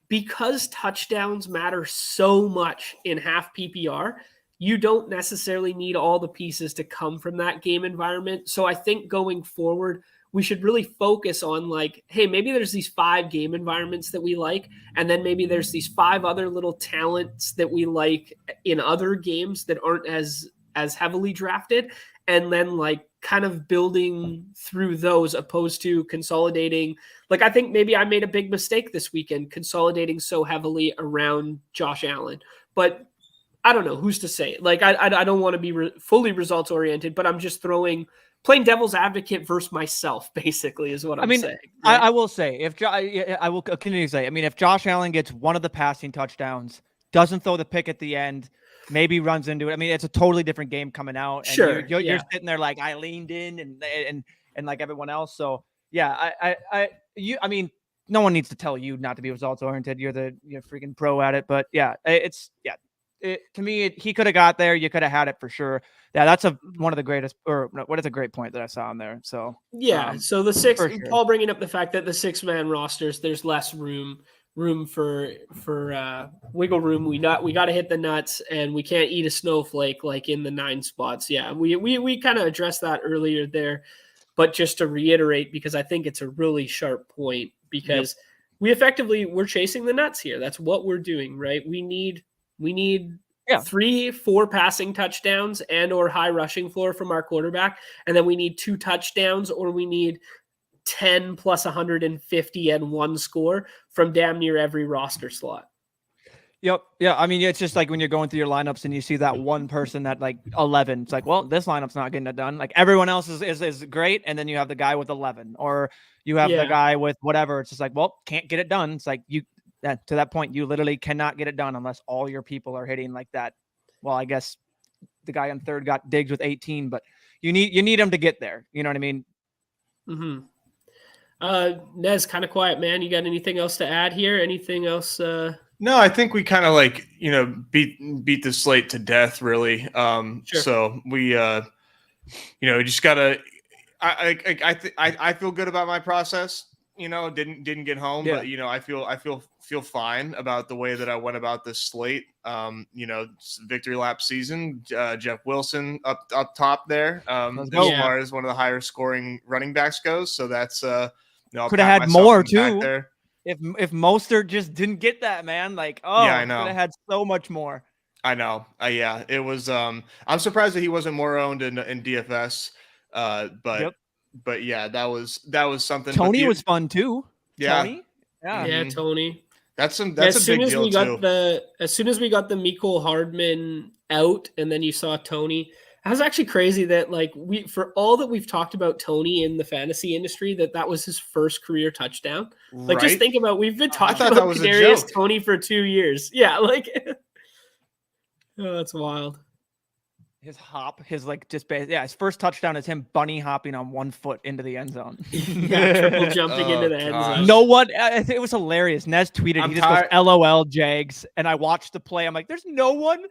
because touchdowns matter so much in half PPR, you don't necessarily need all the pieces to come from that game environment. So I think going forward, we should really focus on like, hey, maybe there's these 5 game environments that we like, and then maybe there's these 5 other little talents that we like in other games that aren't as heavily drafted, and then like kind of building through those opposed to consolidating. Like, I think maybe I made a big mistake this weekend consolidating so heavily around Josh Allen, but I don't know, who's to say. Like, I don't want to be fully results oriented, but I'm just playing devil's advocate versus myself, basically, is what I'm saying. Right? I will say, I will continue to say, I mean, if Josh Allen gets one of the passing touchdowns, doesn't throw the pick at the end, maybe runs into it. I mean, it's a totally different game coming out. And sure, you're sitting there like, I leaned in and like everyone else. So yeah, I mean, no one needs to tell you not to be results oriented. You're freaking pro at it. But yeah, to me, he could have got there. You could have had it for sure. Yeah, that's one of the greatest, or what is a great point that I saw in there. So yeah, so the 6, sure. Paul bringing up the fact that the 6-man rosters, there's less room for wiggle room. We got to hit the nuts, and we can't eat a snowflake like in the 9 spots. Yeah, we kind of addressed that earlier there, but just to reiterate, because I think it's a really sharp point, because we're chasing the nuts here. That's what we're doing, right? We need 3-4 passing touchdowns and or high rushing floor from our quarterback, and then we need 2 touchdowns, or we need 10 plus 150 and 1 score from damn near every roster slot. Yep. Yeah. I mean, it's just like when you're going through your lineups and you see that one person that like 11, it's like, well, this lineup's not getting it done. Like everyone else is great. And then you have the guy with 11, or you have the guy with whatever. It's just like, well, can't get it done. It's like to that point, you literally cannot get it done unless all your people are hitting like that. Well, I guess the guy on 3rd got Diggs with 18, but you need him to get there. You know what I mean? Mm-hmm. Nez, kind of quiet, man. You got anything else to add here? Anything else? No, I think we kind of like, beat the slate to death, really. Sure. So we, just gotta. I feel good about my process. Didn't get home, but I feel fine about the way that I went about this slate. Victory lap season. Jeff Wilson up top there. As far as one of the higher scoring running backs goes, so that's could have had more too. There. If Mostert just didn't get that, man, like, I know, could have had so much more. I know. It was. I'm surprised that he wasn't more owned in DFS. But yeah, that was something. Tony was fun too. Yeah. Tony? Yeah, Tony. That's a big deal too. As soon as we got the Mecole Hardman out, and then you saw Tony. That was actually crazy that for all that we've talked about Tony in the fantasy industry, that was his first career touchdown. Like, just think about, we've been talking about Kadarius Toney for 2 years. Yeah, oh, that's wild. His hop, his like just his first touchdown is him bunny hopping on 1 foot into the end zone. Triple jumping into the end zone. No one, it was hilarious. Nez tweeted, he just goes, LOL Jags. And I watched the play. I'm like, there's no one,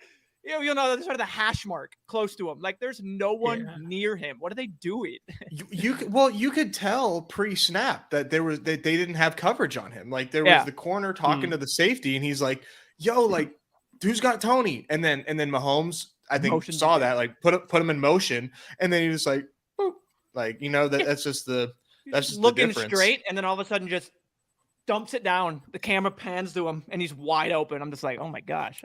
you know, sort of the hash mark close to him. Like there's no one near him. What are they doing? you could tell pre-snap that they didn't have coverage on him. Like there was the corner talking to the safety and he's like, yo, like who's got Tony? And then Mahomes, I think saw that, like put him in motion, and then he was like, boop. Like, you know, that's just looking straight, and then all of a sudden just dumps it down. The camera pans to him, and he's wide open. I'm just like, oh my gosh.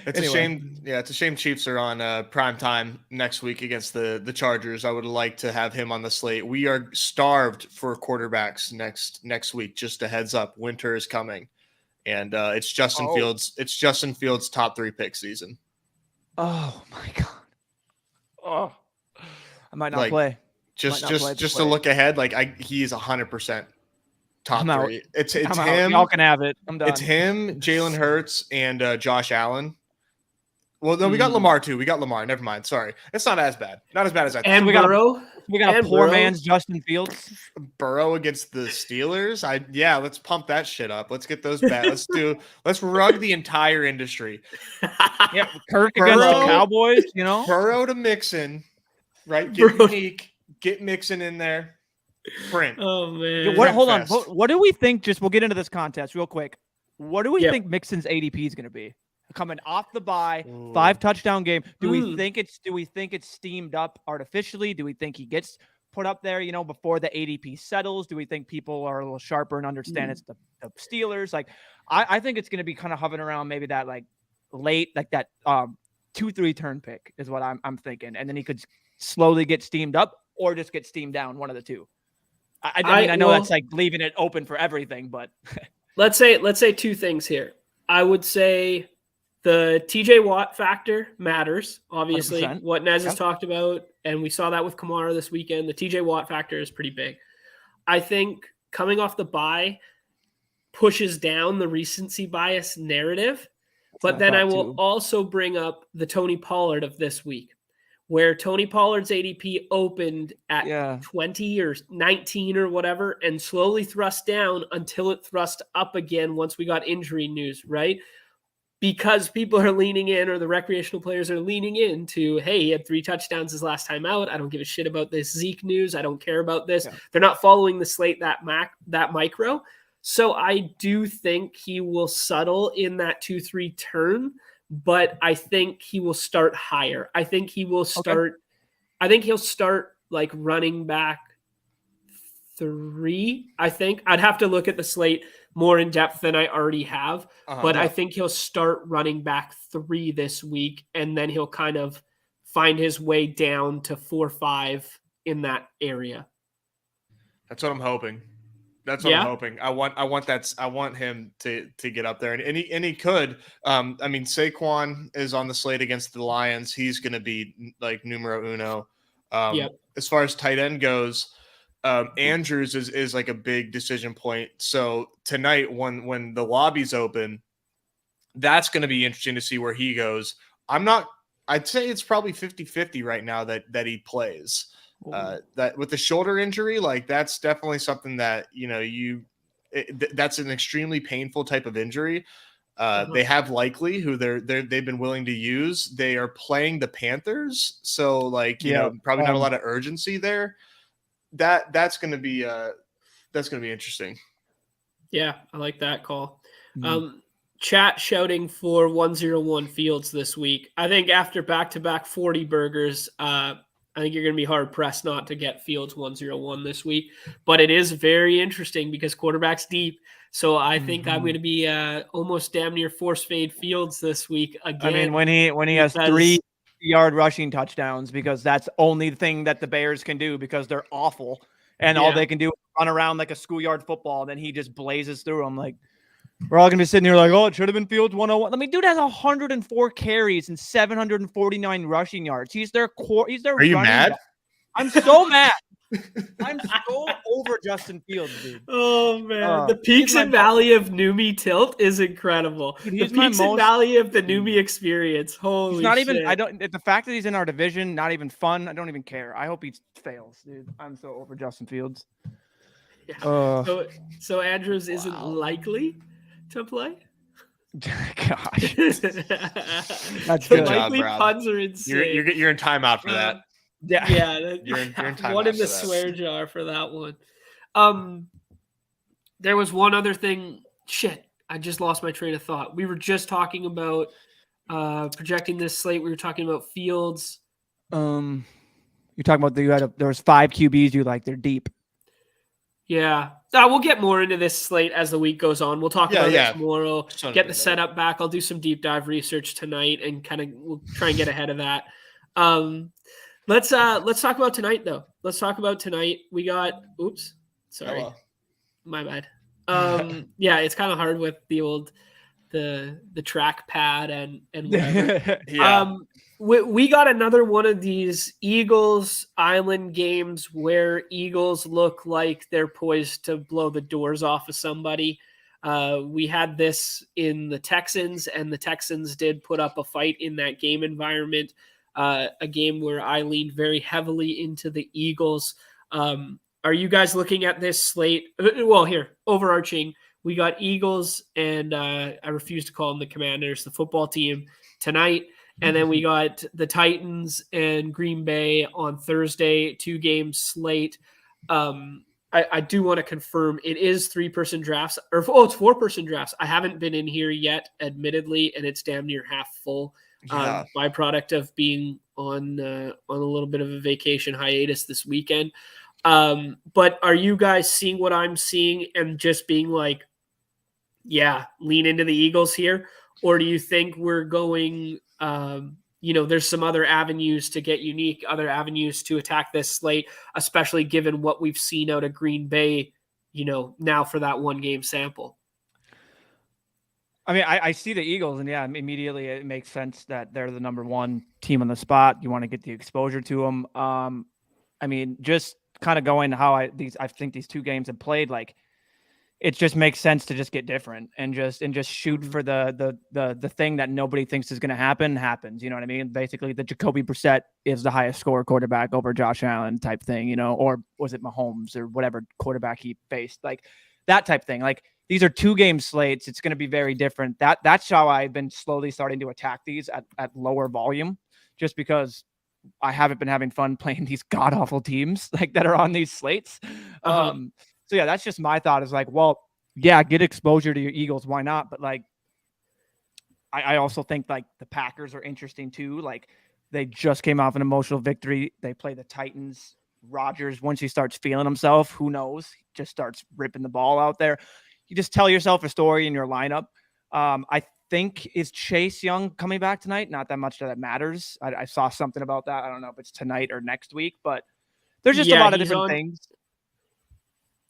It's a shame. Yeah, it's a shame Chiefs are on prime time next week against the Chargers. I would like to have him on the slate. We are starved for quarterbacks next week. Just a heads up, winter is coming, and it's Justin Fields. It's Justin Fields' top 3 pick season. Oh my god! Oh, I might not play. Just to look ahead, like he is 100% top 3. It's him. Y'all can have it. I'm done. It's him, Jalen Hurts, and Josh Allen. Well, no, we got Lamar too. We got Lamar. Never mind. Sorry, it's not as bad. Not as bad as I thought. And we Burrow. We got a poor man's Justin Fields. Burrow against the Steelers. Let's pump that shit up. Let's get those bad. Let's rug the entire industry. Yeah, Kirk against the Cowboys, you know. Burrow to Mixon, right? Get Mixon in there. Print. Oh man. Hold on. What do we think? We'll get into this contest real quick. What do we think Mixon's ADP is going to be? Coming off the bye, 5 touchdown game. Do we think it's steamed up artificially? Do we think he gets put up there, you know, before the ADP settles? Do we think people are a little sharper and understand it's the Steelers? Like, I think it's going to be kind of hovering around maybe that like late, like that 2-3 turn pick is what I'm thinking, and then he could slowly get steamed up or just get steamed down, one of the two. I know that's like leaving it open for everything, but let's say 2 things here. I would say the TJ Watt factor matters, obviously, 100%. What Nez has talked about, and we saw that with Kamara this weekend. The TJ Watt factor is pretty big. I think coming off the bye pushes down the recency bias narrative, but then I will also bring up the Tony Pollard of this week, where Tony Pollard's ADP opened at 20 or 19 or whatever and slowly thrust down until it thrust up again once we got injury news, right? Because people are leaning in, or the recreational players are leaning into, hey, he had 3 touchdowns his last time out. I don't give a shit about this Zeke news. I don't care about this. Yeah. They're not following the slate that micro. So I do think he will settle in that 2-3 turn, but I think he will start higher. I think he will start. I think he'll start like running back 3. I think I'd have to look at the slate more in depth than I already have, but I think he'll start running back 3 this week, and then he'll kind of find his way down to 4-5 in that area. That's what I'm hoping. That's what I'm hoping. I want him to get up there, and he could. I mean, Saquon is on the slate against the Lions. He's going to be like numero uno. As far as tight end goes, Andrews is like a big decision point. So tonight, when the lobby's open, that's going to be interesting to see where he goes. I'd say it's probably 50-50 right now that he plays. That with the shoulder injury, like that's definitely something that, you know, that's an extremely painful type of injury. They have Likely, who they've been willing to use. They are playing the Panthers, so like you know, probably not a lot of urgency there. That's going to be interesting. Yeah, I like that call. Chat shouting for 101 Fields this week. I think after back-to-back 40 burgers, I think you're going to be hard-pressed not to get Fields 101 this week. But it is very interesting because quarterback's deep. So I think I'm going to be almost damn near force fade Fields this week again. I mean, when he has 3-yard rushing touchdowns, because that's the only thing that the Bears can do because they're awful. And all they can do is run around like a schoolyard football. And then he just blazes through them. Like, we're all going to be sitting here like, oh, it should have been Fields 101. I mean, dude has 104 carries and 749 rushing yards. He's their core. He's their. Are you mad? I'm so mad. I'm so over Justin Fields, dude. Oh man, the He's peaks my and valley of Numi tilt is incredible. Dude, The he's my peaks and most- valley of the Numi experience. Holy He's not shit. even. I don't. The fact that he's in our division, not even fun. I don't even care. I hope he fails, dude. I'm so over Justin Fields. Yeah. So Andrews isn't likely to play. Gosh, That's good job, likely Rob. puns are insane. You're in timeout for that. Yeah, You're in timeout one in the for that. swear jar for that one. There was one other thing. Shit, I just lost my train of thought. We were just talking about projecting this slate. We were talking about Fields. You're talking about there was 5 QBs. You like they're deep. Yeah. We'll get more into this slate as the week goes on. We'll talk about it tomorrow. Get the setup back. I'll do some deep dive research tonight and we'll try and get ahead of that. Let's talk about tonight though. Let's talk about tonight. We got sorry. Hello. My bad. Yeah, it's kind of hard with the old the track pad and whatever. Yeah. We got another one of these Eagles Island games where Eagles look like they're poised to blow the doors off of somebody. We had this in the Texans, and the Texans did put up a fight in that game environment, a game where I leaned very heavily into the Eagles. Are you guys looking at this slate? Well, here, overarching, we got Eagles, and I refuse to call them the Commanders, the football team tonight. And then we got the Titans and Green Bay on Thursday, 2-game slate. I do want to confirm it is 3-person drafts, it's 4-person drafts. I haven't been in here yet, admittedly, and it's damn near half full. Byproduct of being on a little bit of a vacation hiatus this weekend. But are you guys seeing what I'm seeing and just being like, yeah, lean into the Eagles here? Or do you think we're going, there's some other avenues to get unique, other avenues to attack this slate, especially given what we've seen out of Green Bay, now for that 1-game sample? I mean, I see the Eagles, and yeah, immediately it makes sense that they're the number 1 team on the spot. You want to get the exposure to them. I mean, just kind of going how I think these 2 games have played, like, it just makes sense to just get different and just shoot for the thing that nobody thinks is going to happens. You know what I mean? Basically, the Jacoby Brissett is the highest score quarterback over Josh Allen type thing, or was it Mahomes or whatever quarterback he faced, like that type thing. Like, these are 2-game slates. It's going to be very different. That's how I've been slowly starting to attack these at lower volume, just because I haven't been having fun playing these god awful teams like that are on these slates. So yeah, that's just my thought is like, well, yeah, get exposure to your Eagles. Why not? But like, I also think like the Packers are interesting too. Like, they just came off an emotional victory. They play the Titans. Rodgers, once he starts feeling himself, who knows? He just starts ripping the ball out there. You just tell yourself a story in your lineup. I think is Chase Young coming back tonight? Not that much that it matters. I saw something about that. I don't know if it's tonight or next week, but there's just a lot of different things.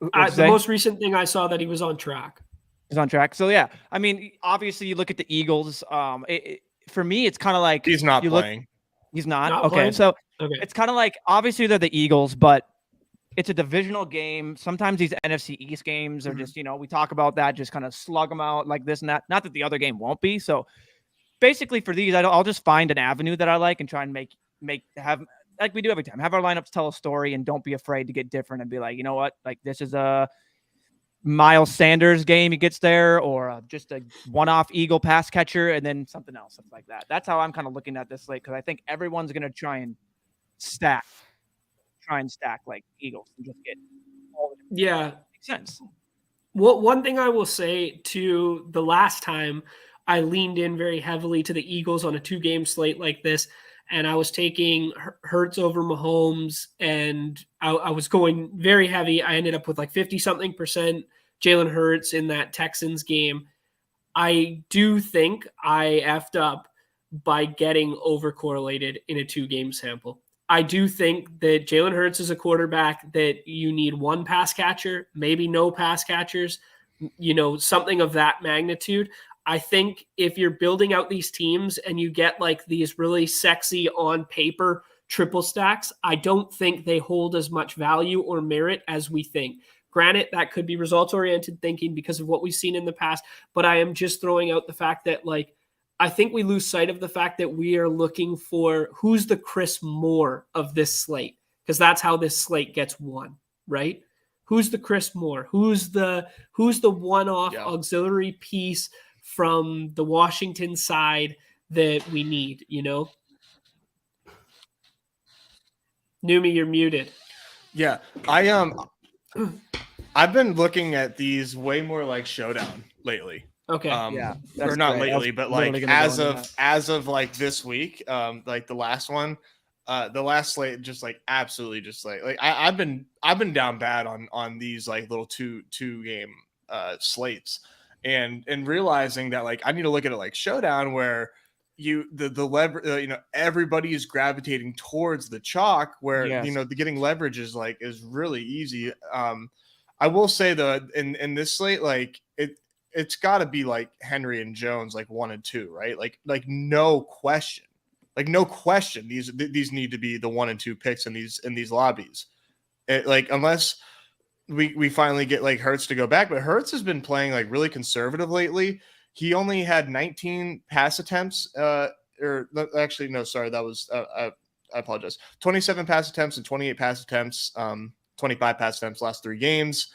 The most recent thing I saw that he was on track. He's on track. So yeah, I mean, obviously you look at the Eagles. For me, it's kind of like he's not playing. He's not. Not okay. playing? So Okay. it's kind of like, obviously they're the Eagles, but it's a divisional game. Sometimes these NFC East games are just, we talk about that, just kind of slug them out like this and that. Not that the other game won't be. So basically for these, I'll just find an avenue that I like and try and have like we do every time, have our lineups tell a story and don't be afraid to get different and be like, you know what, like this is a Miles Sanders game, he gets there, or just a one-off Eagle pass catcher, and then something else, something like that. That's how I'm kind of looking at this slate, because I think everyone's going to try and stack like Eagles and just get all the makes sense. Well, one thing I will say to the last time I leaned in very heavily to the Eagles on a 2-game slate like this, and I was taking Hurts over Mahomes, and I was going very heavy. I ended up with like 50-something% Jalen Hurts in that Texans game. I do think I effed up by getting overcorrelated in a 2-game sample. I do think that Jalen Hurts is a quarterback that you need 1 pass catcher, maybe no pass catchers, something of that magnitude. I think if you're building out these teams and you get like these really sexy on paper triple stacks, I don't think they hold as much value or merit as we think. Granted, that could be results-oriented thinking because of what we've seen in the past, but I am just throwing out the fact that, like, I think we lose sight of the fact that we are looking for who's the Chris Moore of this slate, because that's how this slate gets won, right? Who's the Chris Moore? Who's the one-off auxiliary piece from the Washington side that we need, you know? Numi, you're muted. Yeah, I've been looking at these way more like Showdown lately. Okay. Yeah, or not great. lately, but like as of like this week, like the last one, the last slate, just like absolutely, just like I've been down bad on these like little two game slates, and realizing that like I need to look at it like Showdown where the lever, everybody is gravitating towards the chalk where the getting leverage is really easy. I will say though, in this slate, like it's got to be like Henry and Jones, like 1 and 2, right? Like no question, These need to be the 1 and 2 picks in these lobbies. Unless we finally get like Hurts to go back, but Hurts has been playing like really conservative lately. He only had 19 pass attempts, I apologize. 27 pass attempts and 28 pass attempts, 25 pass attempts last 3 games.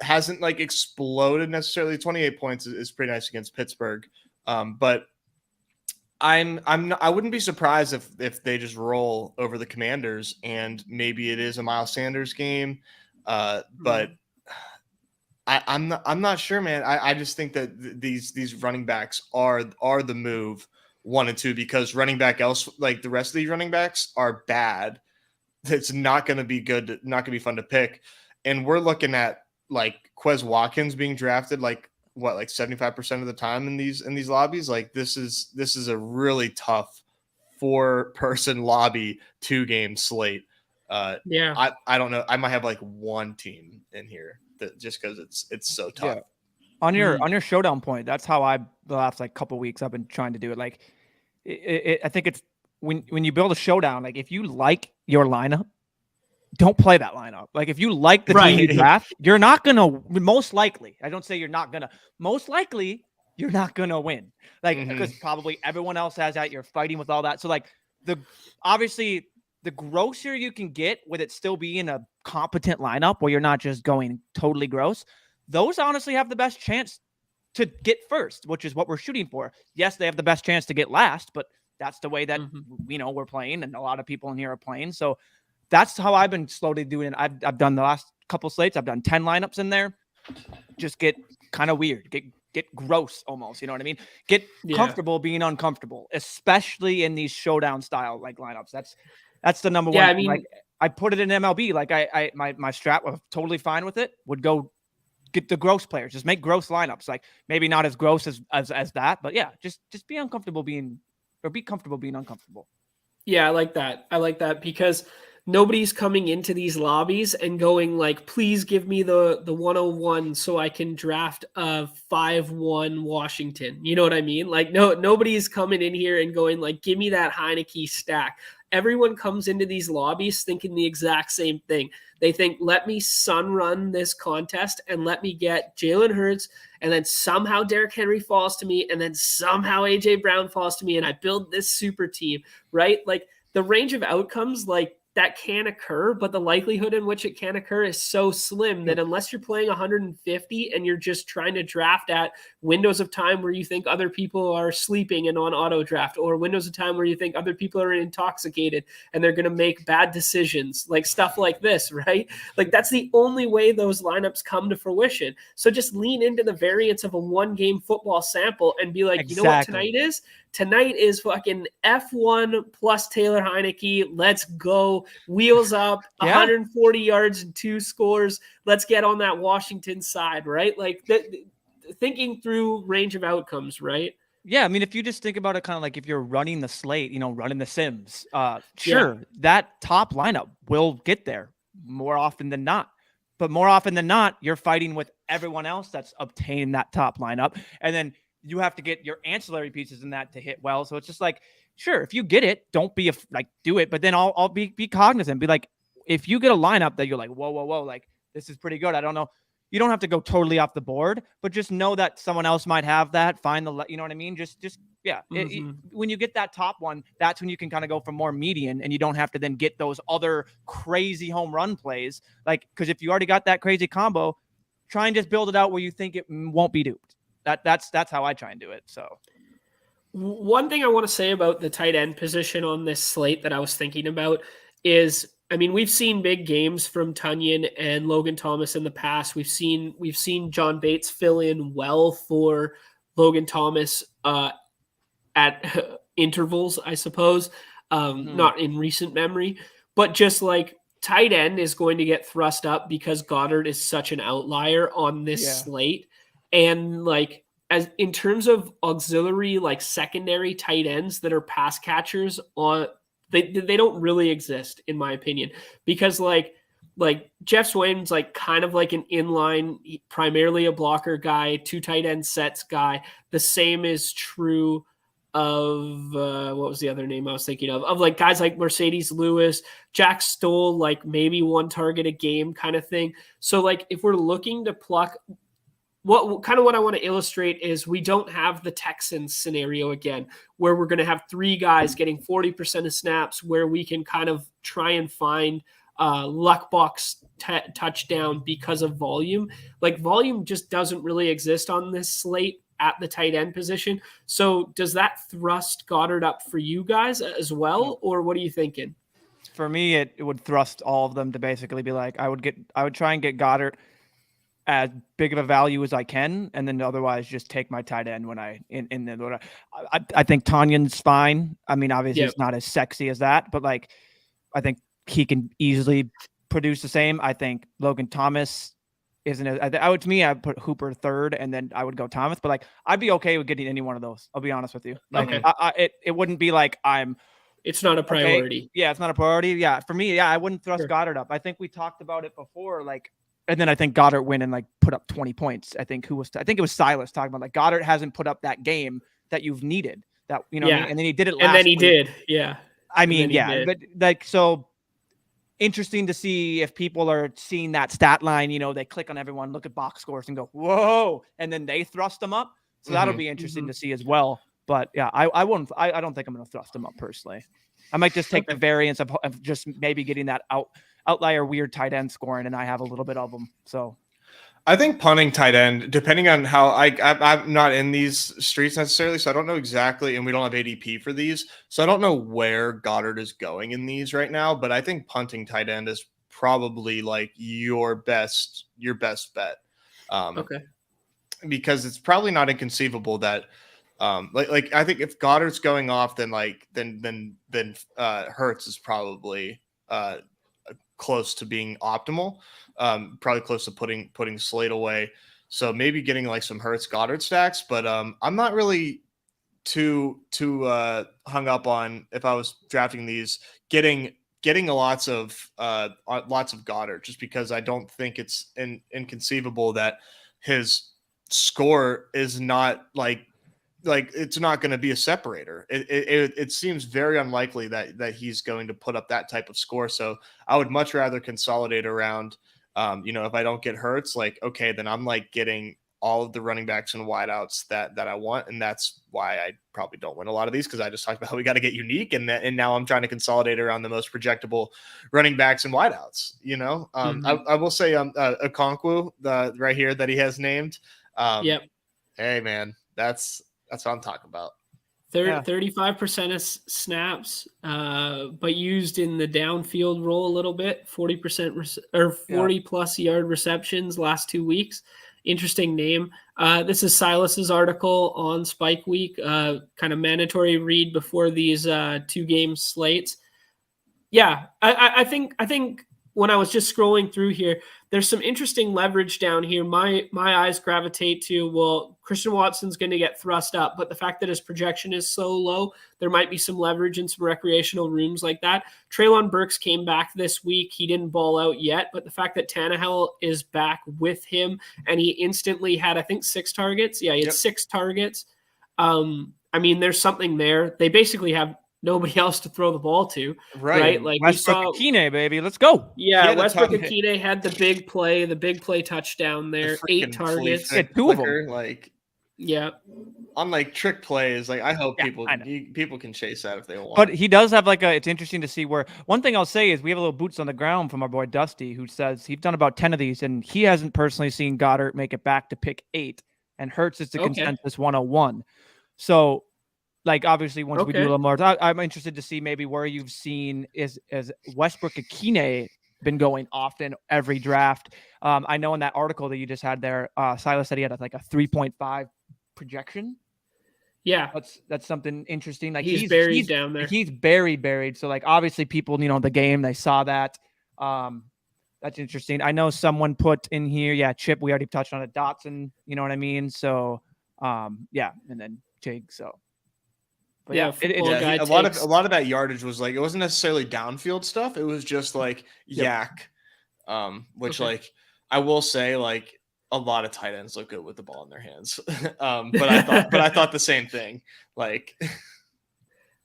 Hasn't like exploded necessarily. 28 points is pretty nice against Pittsburgh. But I wouldn't be surprised if they just roll over the Commanders and maybe it is a Miles Sanders game. But I'm not sure, man. I just think that these running backs are the move 1 and 2 because running back the rest of these running backs are bad. It's not going to be good, not going to be fun to pick. And we're looking at like Quez Watkins being drafted like 75% of the time in these lobbies. Like this is a really tough 4-person lobby 2-game slate. I don't know. I might have like one team in here that just because it's so tough. Yeah. On your Showdown point, that's how the last like couple weeks I've been trying to do it. Like I think it's when you build a Showdown, like if you like your lineup, don't play that lineup. Like if you like the team you draft, you're not gonna most likely. I don't say you're not gonna. Most likely, you're not gonna win. Like because probably everyone else has that. You're fighting with all that. So like obviously the grosser you can get with it still being a competent lineup where you're not just going totally gross. Those honestly have the best chance to get first, which is what we're shooting for. Yes, they have the best chance to get last, but that's the way that we're playing, and a lot of people in here are playing. So. That's how I've been slowly doing it. I've done the last couple slates. I've done 10 lineups in there. Just get kind of weird. Get gross almost. You know what I mean? Get comfortable being uncomfortable, especially in these Showdown style like lineups. That's the number one. I mean, like I put it in MLB. Like my strat was totally fine with it. Would go get the gross players. Just make gross lineups. Like maybe not as gross as that, but yeah, just be uncomfortable be comfortable being uncomfortable. Yeah, I like that because nobody's coming into these lobbies and going like, please give me the 101 so I can draft a 5-1 Washington. You know what I mean? Like nobody's coming in here and going like, give me that Heineke stack. Everyone comes into these lobbies thinking the exact same thing. They think, let me sun run this contest and let me get Jalen Hurts, and then somehow Derrick Henry falls to me, and then somehow AJ Brown falls to me, and I build this super team, right? Like the range of outcomes, like that can occur, but the likelihood in which it can occur is so slim that unless you're playing 150 and you're just trying to draft at windows of time where you think other people are sleeping and on auto draft, or windows of time where you think other people are intoxicated and they're going to make bad decisions, like stuff like this, right? Like that's the only way those lineups come to fruition. So just lean into the variance of a 1-game football sample and be like, You know what tonight is? Tonight is fucking F1 plus Taylor Heineke. Let's go. Wheels up, 140 yards and 2 scores. Let's get on that Washington side, right? Like thinking through range of outcomes, right? Yeah, I mean, if you just think about it kind of like if you're running the slate, running the Sims, that top lineup will get there more often than not. But more often than not, you're fighting with everyone else that's obtained that top lineup. And then you have to get your ancillary pieces in that to hit well. So it's just like, sure, if you get it, don't be do it. But then I'll be cognizant, be like, if you get a lineup that you're like, whoa, like this is pretty good. I don't know. You don't have to go totally off the board, but just know that someone else might have that. Find the, you know what I mean? Just yeah. When you get that top one, that's when you can kind of go for more median, and you don't have to then get those other crazy home run plays. Like, because if you already got that crazy combo, try and just build it out where you think it won't be duped. That's how I try and do it. So. One thing I want to say about the tight end position on this slate that I was thinking about is, I mean, we've seen big games from Tunyon and Logan Thomas in the past. We've seen John Bates fill in well for Logan Thomas at intervals, I suppose, not in recent memory, but just like tight end is going to get thrust up because Goddard is such an outlier on this slate. And like, as in terms of auxiliary, like secondary tight ends that are pass catchers on, they don't really exist in my opinion, because like Jeff Swain's like kind of like an inline, primarily a blocker guy, 2 tight end sets guy. The same is true of what was the other name I was thinking of like guys like Mercedes Lewis, Jack Stoll, like maybe 1 target a game kind of thing. So like if we're looking to pluck, what I want to illustrate is we don't have the Texans scenario again, where we're going to have 3 guys getting 40% of snaps, where we can kind of try and find luck box touchdown because of volume. Like volume just doesn't really exist on this slate at the tight end position. So does that thrust Goddard up for you guys as well? Or what are you thinking? For me, it would thrust all of them to basically be like, I would try and get Goddard as big of a value as I can, and then otherwise just take my tight end when I think Tanyon's fine. I mean, obviously it's not as sexy as that, but like I think he can easily produce the same. I think Logan Thomas isn't. To me, I'd put Hooper third, and then I would go Thomas. But like, I'd be okay with getting any one of those. I'll be honest with you. Like, it wouldn't be like It's not a priority. Okay. Yeah, it's not a priority. Yeah, for me, I wouldn't thrust Goddard up. I think we talked about it before, like. And then I think Goddard went and like put up 20 points. I think it was Silas talking about like Goddard hasn't put up that game that you've needed. That what I mean? And then he did it last And then he week. did. Yeah. I mean, but like, so interesting to see if people are seeing that stat line, they click on everyone, look at box scores and go, whoa, and then they thrust them up. So that'll be interesting to see as well. But yeah, I don't think I'm going to thrust them up personally. I might just take the variance of just maybe getting that outlier weird tight end scoring, and I have a little bit of them. So I think punting tight end, depending on how I'm not in these streets necessarily, so I don't know exactly, and we don't have ADP for these, so I don't know where Goddard is going in these right now, but I think punting tight end is probably like your best bet. Okay. Because it's probably not inconceivable that like I think if Goddard's going off, then Hurts is probably close to being optimal, probably close to putting Slate away. So maybe getting like some Hurts Goddard stacks, but I'm not really too hung up on, if I was drafting these, getting lots of Goddard, just because I don't think it's inconceivable that his score is not like it's not going to be a separator. It seems very unlikely that he's going to put up that type of score. So I would much rather consolidate around, if I don't get Hurts, like, okay, then I'm like getting all of the running backs and wideouts that I want. And that's why I probably don't win a lot of these, because I just talked about how we got to get unique. And now I'm trying to consolidate around the most projectable running backs and wideouts, I will say Okonkwo, right here that he has named. Hey man, that's what I'm talking about. 35% of snaps, but used in the downfield role a little bit. 40% or 40 plus yard receptions last 2 weeks. Interesting name. This is Silas's article on Spike Week. Kind of mandatory read before these 2 game slates. Yeah, I think when I was just scrolling through here, there's some interesting leverage down here. My eyes gravitate to, well, Christian Watson's going to get thrust up, but the fact that his projection is so low, there might be some leverage in some recreational rooms like that. Treylon Burks came back this week. He didn't ball out yet, but the fact that Tannehill is back with him and he instantly had, I think, 6 targets. Yeah, he had 6 targets. I mean, there's something there. They basically have nobody else to throw the ball to, right? Like Westbrook Akine, baby, let's go. Yeah, Westbrook Akine had the big play touchdown there, 8 targets. Yeah, 2 of them. Like, yeah. On like trick plays, like I hope people can chase that if they want. But he does have like it's interesting to see where one thing I'll say is we have a little boots on the ground from our boy Dusty, who says he's done about 10 of these and he hasn't personally seen Goddard make it back to pick 8, and Hurts is the consensus 101. So, like, obviously, once we do a little more, I'm interested to see maybe where you've seen is Westbrook Akine been going often every draft. I know in that article that you just had there, Silas said he had like a 3.5 projection. Yeah, that's something interesting. Like he's buried down there. He's buried. So like obviously people, the game, they saw that. That's interesting. I know someone put in here, Chip. We already touched on it. Dotson, you know what I mean? So, and then Jake. So. But a lot of that yardage was like, it wasn't necessarily downfield stuff. It was just like yak, which like I will say, like a lot of tight ends look good with the ball in their hands. But I thought the same thing. Like,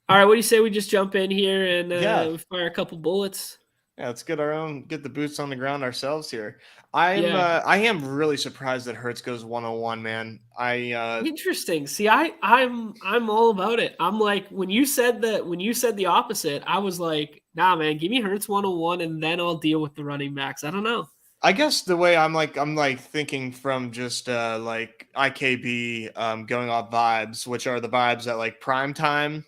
all right, what do you say we just jump in here and fire a couple bullets? Yeah, let's get the boots on the ground ourselves here. I am really surprised that Hurts goes 101, man. Interesting. See, I'm all about it. I'm like, when you said the opposite, I was like, nah, man, give me Hurts 101 and then I'll deal with the running backs. I don't know. I guess the way I'm thinking from just like IKB going off vibes, which are the vibes that like primetime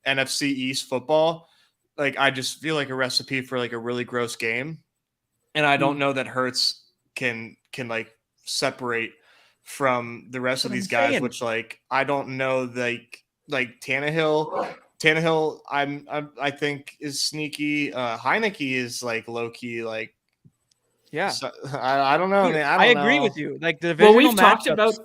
NFC East football. Like, I just feel like a recipe for like a really gross game. And I don't know that Hurts can like separate from the rest of these guys, which like, I don't know, like Tannehill, I think is sneaky. Heineke is like low key, like, so, I don't know. Man. I agree with you. Like the divisional talked about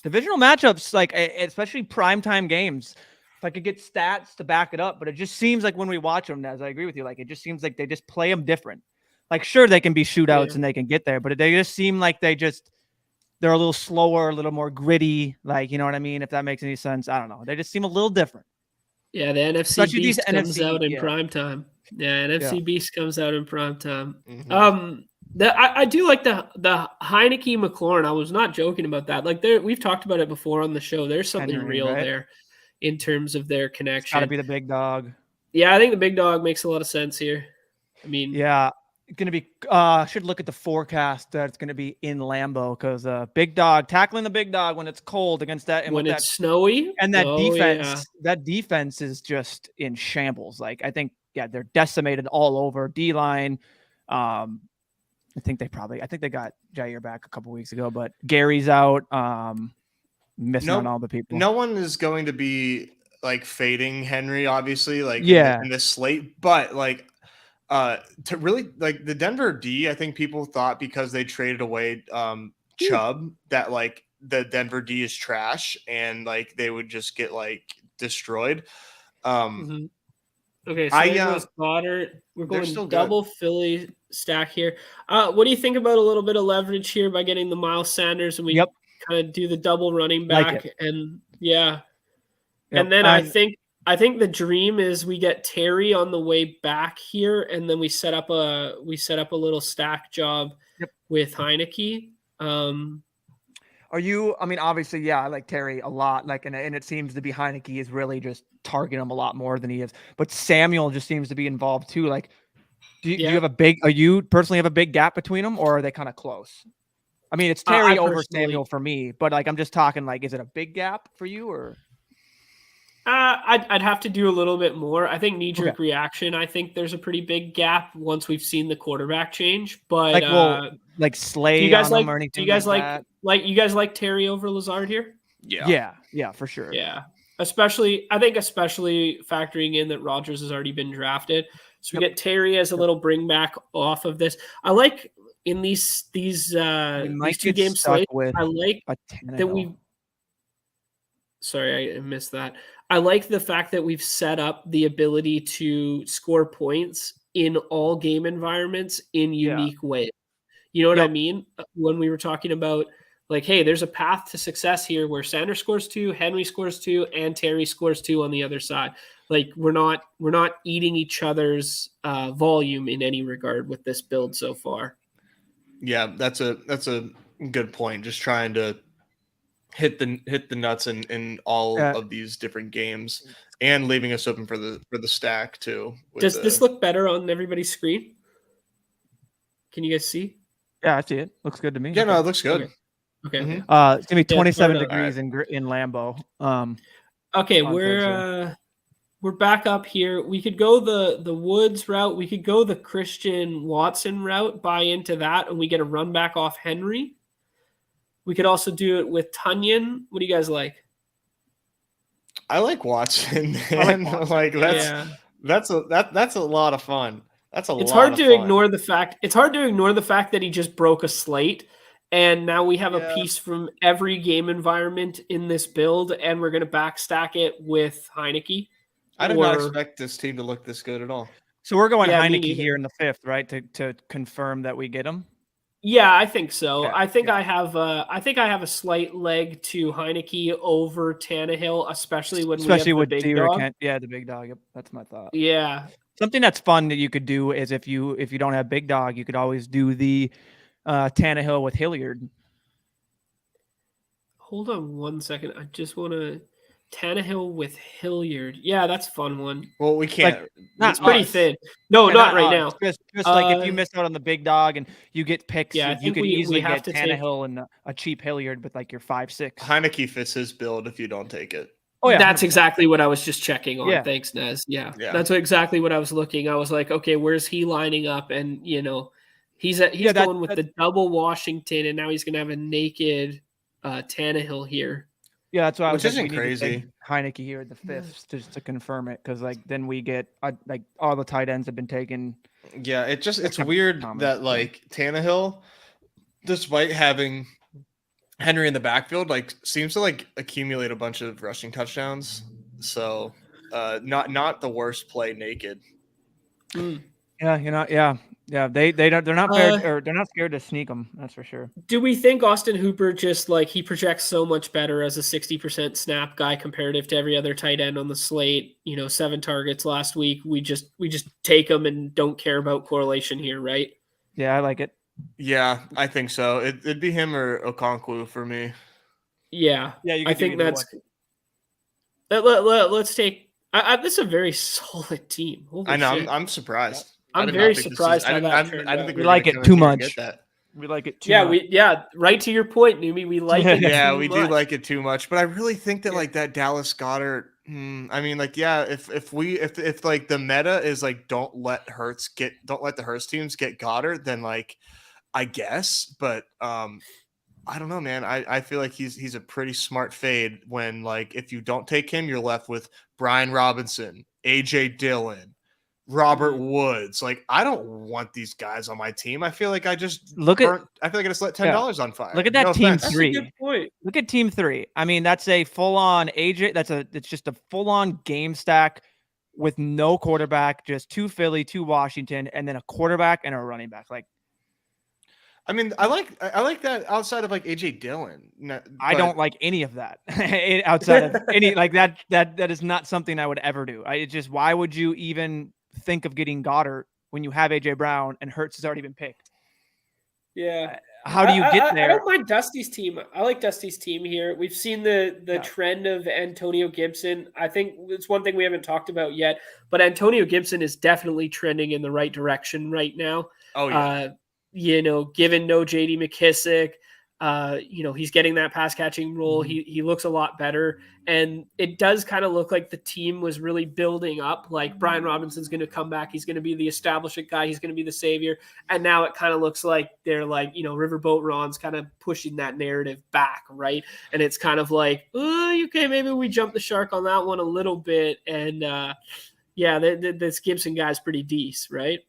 divisional matchups, like especially primetime games. If I could get stats to back it up, but it just seems like when we watch them, as I agree with you, like it just seems like they just play them different. Like, sure, they can be shootouts and they can get there, but they just seem like they're a little slower, a little more gritty. Like, you know what I mean? If that makes any sense, I don't know. They just seem a little different. Yeah, the NFC Beast comes out in prime time. Yeah, NFC Beast comes out in prime time. Mm-hmm. I do like the Heineke McLaurin. I was not joking about that. Like, we've talked about it before on the show. There's something real there. In terms of their connection. It's got to be the big dog. Yeah, I think the big dog makes a lot of sense here. I mean, going to be should look at the forecast that it's going to be in Lambeau because big dog tackling the big dog when it's cold against that and when it's snowy and that defense is just in shambles. Like, I think they're decimated all over D-line. I think they got Jair back a couple weeks ago, but Gary's out. Missing on all the people. No one is going to be like fading Henry, obviously, like in this slate, but like to really like the Denver D, I think people thought because they traded away Chubb that like the Denver D is trash and like they would just get like destroyed. Okay, so there goes Goddard. We're going still double good. Philly stack here. What do you think about a little bit of leverage here by getting the Miles Sanders and we kind of do the double running back and and then I think the dream is we get Terry on the way back here and then we set up a little stack job with Heineke. Are you? I mean, obviously, I like Terry a lot. Like, and it seems to be Heineke is really just targeting him a lot more than he is. But Samuel just seems to be involved too. Like, do you have a big? Are you personally have a big gap between them, or are they kind of close? I mean, it's Terry over Samuel for me, but like I'm just talking like, is it a big gap for you or? I'd have to do a little bit more. I think knee-jerk reaction. I think there's a pretty big gap once we've seen the quarterback change. But like Slay. Do you guys on them or anything? Do you guys like you guys like Terry over Lazard here? Yeah, for sure. Yeah, especially factoring in that Rodgers has already been drafted. So we get Terry as a little bring back off of this. I like in these these 2 game slate. I like that we. Sorry, I missed that. I like the fact that we've set up the ability to score points in all game environments in unique ways. You know what I mean? When we were talking about like, hey, there's a path to success here where Sanders scores 2, Henry scores 2, and Terry scores 2 on the other side. Like we're not eating each other's volume in any regard with this build so far. Yeah, that's a good point. Just trying to hit the nuts in all of these different games and leaving us open for the stack too. Does this look better on everybody's screen? Can you guys see? Yeah, I see it. Looks good to me. Yeah, no, it looks good. Okay. It's gonna be 27 degrees in Lambeau. Okay, we're back up here. We could go the Woods route. We could go the Christian Watson route, buy into that, and we get a run back off Henry. We could also do it with Tunyon. What do you guys like? I like Watson. Like that's a lot of fun. It's hard to ignore the fact that he just broke a slate, and now we have a piece from every game environment in this build, and we're going to backstack it with Heineke. I did not expect this team to look this good at all. So we're going Heineke here in the 5th, right? To confirm that we get him. Yeah, I think so. I think I have a slight leg to Heineke over Tannehill, especially with the big dog. Yeah, the big dog. Yep, that's my thought. Yeah. Something that's fun that you could do is if you don't have big dog, you could always do the Tannehill with Hilliard. Hold on 1 second. I just want to Tannehill with Hilliard. Yeah, that's a fun one. Well, we can't. It's pretty thin. No, not right now. Just like if you miss out on the big dog and you get picks, you could easily get Tannehill and a cheap Hilliard with like your 5-6. Heineke fits his build if you don't take it. Oh yeah, that's exactly what I was just checking on. Yeah. Thanks, Nez. Yeah, that's exactly what I was looking. I was like, okay, where's he lining up? And he's going with the double Washington, and now he's going to have a naked Tannehill here. Yeah, that's why. Which isn't crazy. Heineke here at the 5th just to confirm it, because like then we get like all the tight ends have been taken. Yeah, it's weird that like Tannehill, despite having Henry in the backfield, like seems to like accumulate a bunch of rushing touchdowns. So not the worst play naked. Yeah, they're not fair, or they're not scared to sneak them. That's for sure. Do we think Austin Hooper just like he projects so much better as a 60% snap guy comparative to every other tight end on the slate? 7 targets last week. We just take them and don't care about correlation here, right? Yeah, I like it. Yeah, I think so. It'd be him or Okonkwo for me. Yeah, I think that's. Let's take. This is a very solid team. Holy I know. shit. I'm surprised. I'm very surprised how that turned out. I didn't think we like it too much. We like it too much. Right to your point, Numi. We like it. Yeah, we do like it too much. But I really think that like that Dallas Goedert. I mean, like, yeah, if like the meta is like don't let the Hurts teams get Goddard, then like I guess, but I don't know, man. I feel like he's a pretty smart fade when like if you don't take him, you're left with Brian Robinson, AJ Dillon, Robert Woods. Like I don't want these guys on my team. I feel like I just I feel like I just let $10 on fire. Look at that team 3. That's a good point. Look at team 3. I mean, that's a full-on AJ. It's just a full-on game stack with no quarterback, just 2 Philly, 2 Washington, and then a quarterback and a running back. Like, I mean, I like that outside of like AJ Dillon. I don't like any of that outside of any like that is not something I would ever do. Why would you even think of getting Goddard when you have AJ Brown and Hurts has already been picked? Yeah. How do you get there? I don't mind Dusty's team. I like Dusty's team here. We've seen the trend of Antonio Gibson. I think it's one thing we haven't talked about yet, but Antonio Gibson is definitely trending in the right direction right now. Oh yeah. Given no JD McKissick, he's getting that pass catching role. He looks a lot better. And it does kind of look like the team was really building up. Like Brian Robinson's going to come back. He's going to be the establishment guy. He's going to be the savior. And now it kind of looks like they're like, Riverboat Ron's kind of pushing that narrative back. Right. And it's kind of like, okay, maybe we jumped the shark on that one a little bit. And, Yeah, this Gibson guy's pretty decent, right?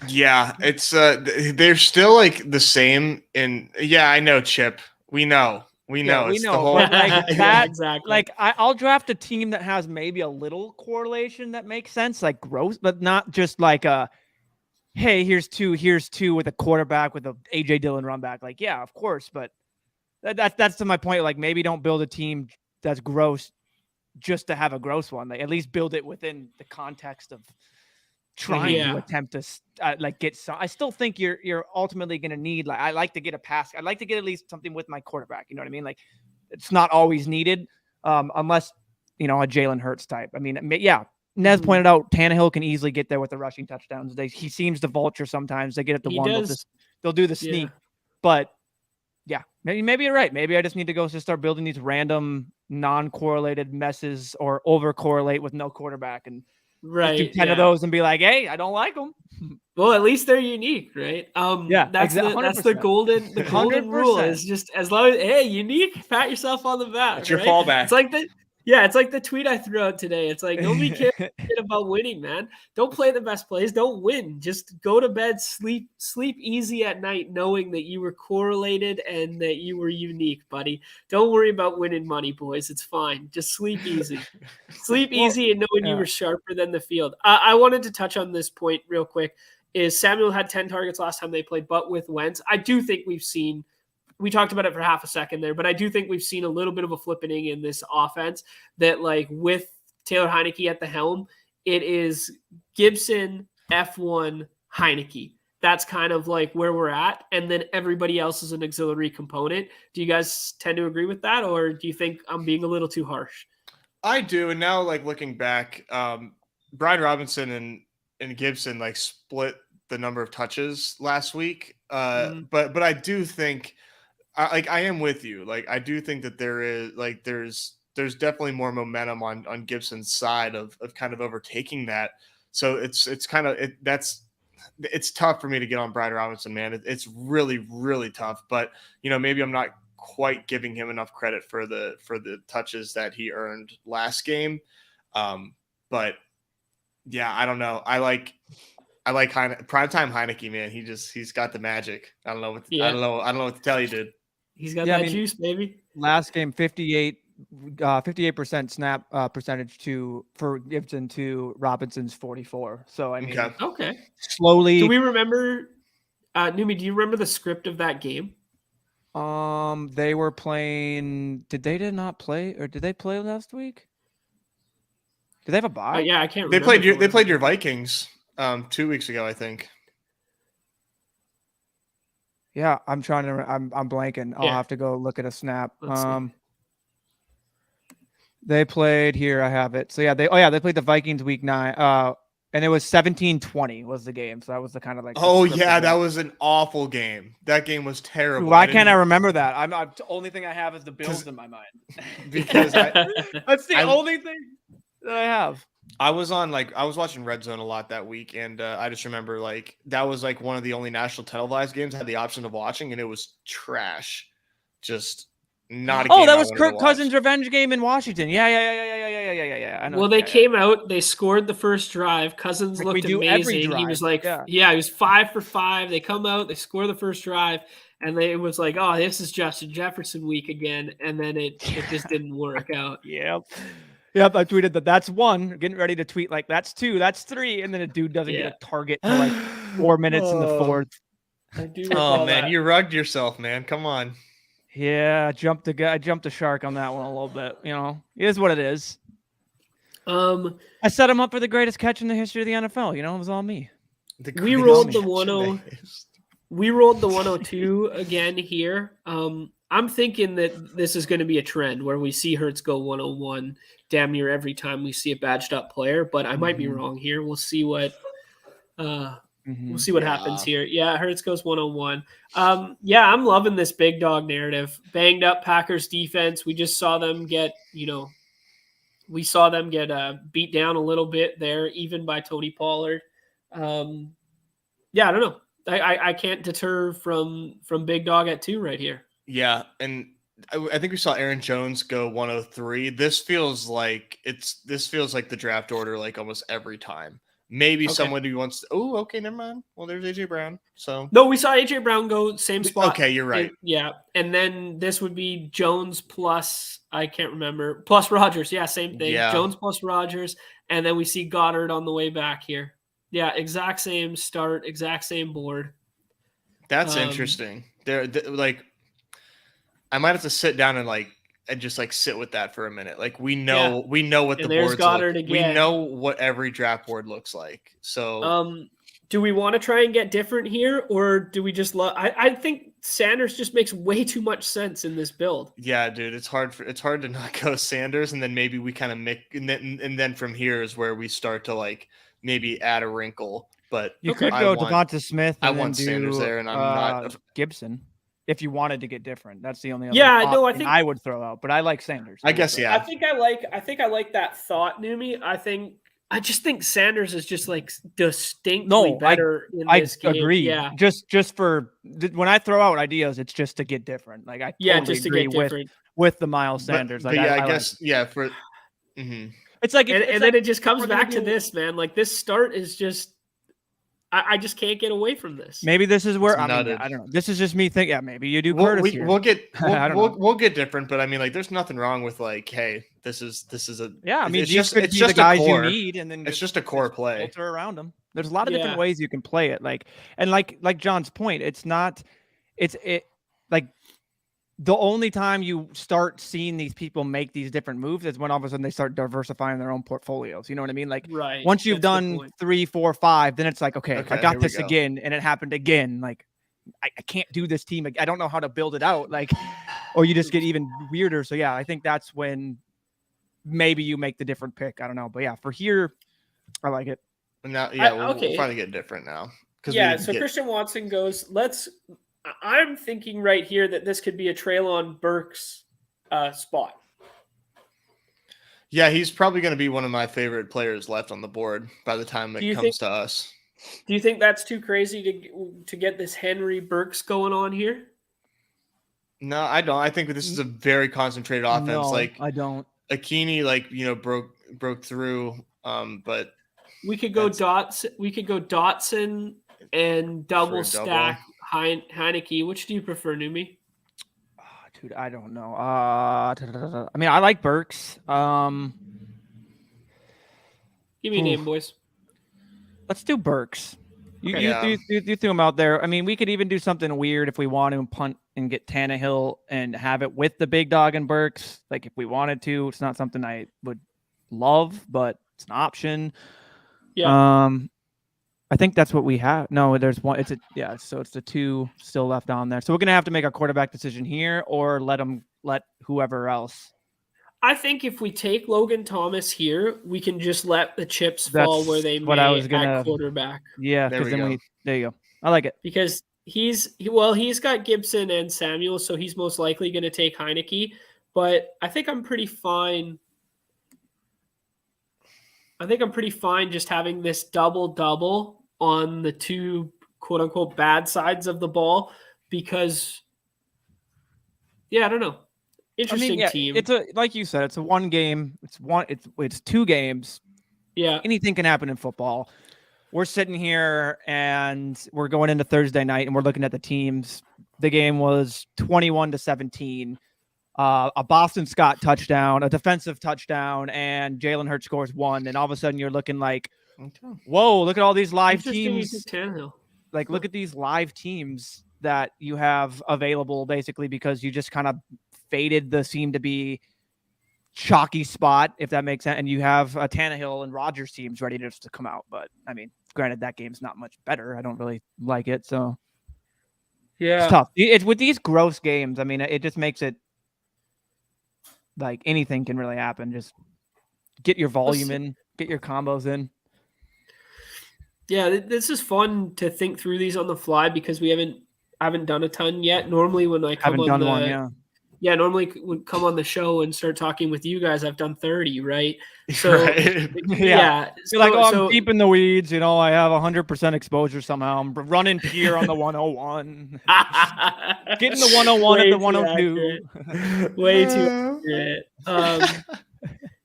Yeah, it's they're still like the same. And yeah, I know, Chip. We know. Yeah, we It's the know, whole. but like Yeah, that, exactly. like I'll draft a team that has maybe a little correlation that makes sense, like gross, but not just like hey, here's two with a quarterback with a AJ Dillon run back. Like, yeah, of course, but that's to my point. Like, maybe don't build a team that's gross just to have a gross one. Like, at least build it within the context of trying to Yeah. attempt to like get some. I still think you're ultimately going to need, like, I like to get a pass. I'd like to get at least something with my quarterback. You know what I mean? Like, it's not always needed, unless a Jalen Hurts type. I mean, yeah. Nez pointed out Tannehill can easily get there with the rushing touchdowns. He seems to vulture sometimes. They get it to He one, does. they'll do the sneak. Yeah. But yeah, maybe you're right. Maybe I just need to go start building these random non-correlated messes or over-correlate with no quarterback and Right. just do 10 of those and be like, hey, I don't like them. Well, at least they're unique, right? Yeah, that's the golden rule is just as long as, hey, unique, pat yourself on the back. It's your right? fallback. It's like the tweet I threw out today. It's like, nobody cares about winning, man. Don't play the best plays. Don't win. Just go to bed, sleep easy at night, knowing that you were correlated and that you were unique, buddy. Don't worry about winning money, boys. It's fine. Just sleep easy. Sleep easy and knowing you were sharper than the field. I wanted to touch on this point real quick. Is Samuel had 10 targets last time they played, but with Wentz, I do think we talked about it for half a second there, but I do think we've seen a little bit of a flippening in this offense that, like, with Taylor Heineke at the helm, it is Gibson, F1, Heineke. That's kind of like where we're at. And then everybody else is an auxiliary component. Do you guys tend to agree with that? Or do you think I'm being a little too harsh? I do. And now, like, looking back, Brian Robinson and Gibson like split the number of touches last week. But I do think, I am with you. Like, I do think that there's definitely more momentum on Gibson's side of kind of overtaking that. So it's kind of it's tough for me to get on Brian Robinson, man. It's really, really tough. But maybe I'm not quite giving him enough credit for the touches that he earned last game. But yeah, I don't know. I like primetime Heineke, man. He's got the magic. I don't know what to tell you, dude. He's got that juice, baby. Last game, 58% snap percentage for Gibson to Robinson's 44. So I mean, okay. Slowly. Do we remember, Numi? Do you remember the script of that game? They were playing. Did they not play, or did they play last week? Did they have a bye? Yeah, I can't remember. They played your Vikings 2 weeks ago, I think. Yeah, I'm blanking. I'll have to go look at a snap. They played here. I have it. So yeah, they played the Vikings week 9. And it was 17-20 was the game. So that was the kind of like. Oh yeah, that was an awful game. That game was terrible. Why can't I remember that? The only thing I have is the Bills in my mind. Because that's the only thing that I have. I was watching Red Zone a lot that week, and I just remember that was one of the only national televised games I had the option of watching, and it was trash. Just not a game. Oh, that was Kirk Cousins' revenge game in Washington. Yeah. I know. Well, they came out, they scored the first drive. Cousins looked amazing. He was he was 5 for 5. They come out, they score the first drive, and it was like, oh, this is Justin Jefferson week again, and then it just didn't work out. Yep, I tweeted that. That's 1. Getting ready to tweet that's 2, that's 3, and then a dude doesn't get a target for 4 minutes in the fourth. I do. Oh man, you rugged yourself, man. Come on. Yeah, I jumped the shark on that one a little bit. It is what it is. I set him up for the greatest catch in the history of the NFL. It was all me. We rolled the 102 again here. I'm thinking that this is going to be a trend where we see Hurts go 101 damn near every time we see a badged up player, but I might be wrong here. We'll see what we'll see what happens here. Yeah, Hurts goes 101. I'm loving this big dog narrative. Banged up Packers defense. We just saw them get, beat down a little bit there, even by Tony Pollard. I don't know. I can't deter from big dog at 2 right here. Yeah, and I think we saw Aaron Jones go 103. This feels like the draft order like almost every time. Maybe Okay. somebody wants to, oh, okay, never mind. Well, there's AJ Brown. So No, we saw AJ Brown go same spot. Okay, you're right. Yeah. And then this would be Jones plus, I can't remember, plus Rodgers. Yeah, same thing. Yeah. Jones plus Rodgers. And then we see Goddard on the way back here. Yeah, exact same start, exact same board. That's interesting. They're like, I might have to sit down and just like sit with that for a minute. Like we know what the boards Goddard look. again. We know what every draft board looks like. So do we want to try and get different here, or do we just I think Sanders just makes way too much sense in this build. Yeah, dude, it's hard to not go Sanders, and then maybe we kind of make and then from here is where we start to like maybe add a wrinkle. But you could go Devonta Smith. I want Sanders there, and I'm not Gibson. If you wanted to get different, that's the only other I think I would throw out. But I like Sanders. I guess I think I like that thought, Numi. I just think Sanders is just like distinctly better in this game. I agree. Yeah. Just for when I throw out ideas, it's just to get different. Like I totally just to agree get different with the Miles Sanders. But like, I guess for. Mm-hmm. It's like, and then it just comes back to this, man. Like this start is just. I just can't get away from this. Maybe this is where I don't know. This is just me thinking. Yeah, maybe you do. We'll get different, but I mean, like, there's nothing wrong with like, hey, this is a I mean, it's just the guys you need, and then it's just a core play filter around them. There's a lot of different ways you can play it. Like John's point, like the only time you start seeing these people make these different moves is when all of a sudden they start diversifying their own portfolios. You know what I mean? Like once you've done 3, 4, 5, then it's like, okay, I got this again, and it happened again. Like I can't do this team. I don't know how to build it out. Like, or you just get even weirder. So yeah, I think that's when maybe you make the different pick. I don't know, but yeah, for here, I like it. Now, we'll probably get different now. Christian Watson goes. I'm thinking right here that this could be a Treylon Burks spot. Yeah, he's probably going to be one of my favorite players left on the board by the time it comes to us. Do you think that's too crazy to get this Henry Burks going on here? No, I don't. I think this is a very concentrated offense. No, like I don't. Akini, broke through. But we could go Dotson. We could go Dotson and double stack Heineke. Which do you prefer, Numi? Dude, I don't know. I mean, I like Burks. Give me a name, boys. Let's do Burks. You threw him out there. I mean, we could even do something weird if we want to punt and get Tannehill and have it with the big dog and Burks. Like if we wanted to, it's not something I would love, but it's an option. Yeah. I think that's what we have. No, there's one. So it's the 2 still left on there. So we're gonna have to make a quarterback decision here, or let whoever else. I think if we take Logan Thomas here, we can just let the chips fall where they may at quarterback. Yeah, because there you go. I like it because he's got Gibson and Samuel, so he's most likely going to take Heineke. But I think I'm pretty fine. Just having this double on the 2 quote unquote bad sides of the ball because, I don't know. Interesting team. It's like you said, it's a 1 game. It's 2 games. Yeah. Anything can happen in football. We're sitting here and we're going into Thursday night and we're looking at the teams. The game was 21-17. A Boston Scott touchdown, a defensive touchdown, and Jalen Hurts scores 1. And all of a sudden you're looking like, whoa, look at all these live teams. Like, look at these live teams that you have available basically because you just kind of faded the seem to be chalky spot, if that makes sense. And you have a Tannehill and Rodgers teams ready to come out. But I mean, granted, that game's not much better. I don't really like it. So yeah, it's tough. It's with these gross games. I mean, it just makes it like anything can really happen. Just get your volume in, get your combos in. Yeah, this is fun to think through these on the fly because we haven't done a ton yet. Normally when I come Yeah, normally would come on the show and start talking with you guys. I've done 30, right? So Right. yeah. You're like, oh, I'm so deep in the weeds. You know, I have 100% exposure somehow. I'm running pier on the 101, getting the 101 at way the too 102. accurate. Way too accurate.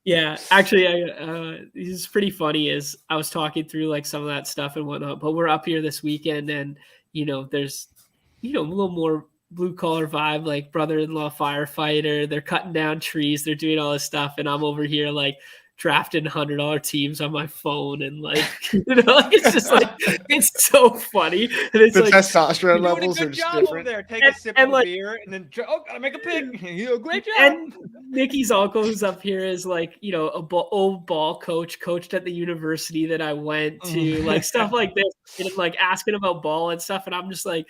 Yeah, actually, this is pretty funny. Is I was talking through like some of that stuff and whatnot, but we're up here this weekend, and there's a little more blue collar vibe, like brother-in-law firefighter. They're cutting down trees, they're doing all this stuff, and I'm over here like drafting $100 teams on my phone, and like it's just like it's so funny, and it's The like testosterone You're doing a levels are good just job over different. there. Take a sip and of like- beer, and then gotta make a pick. You do a great job. And Nikki's uncle, who's up here, is like, old ball coached at the university that I went to, like stuff like this, and like asking about ball and stuff. And I'm just like,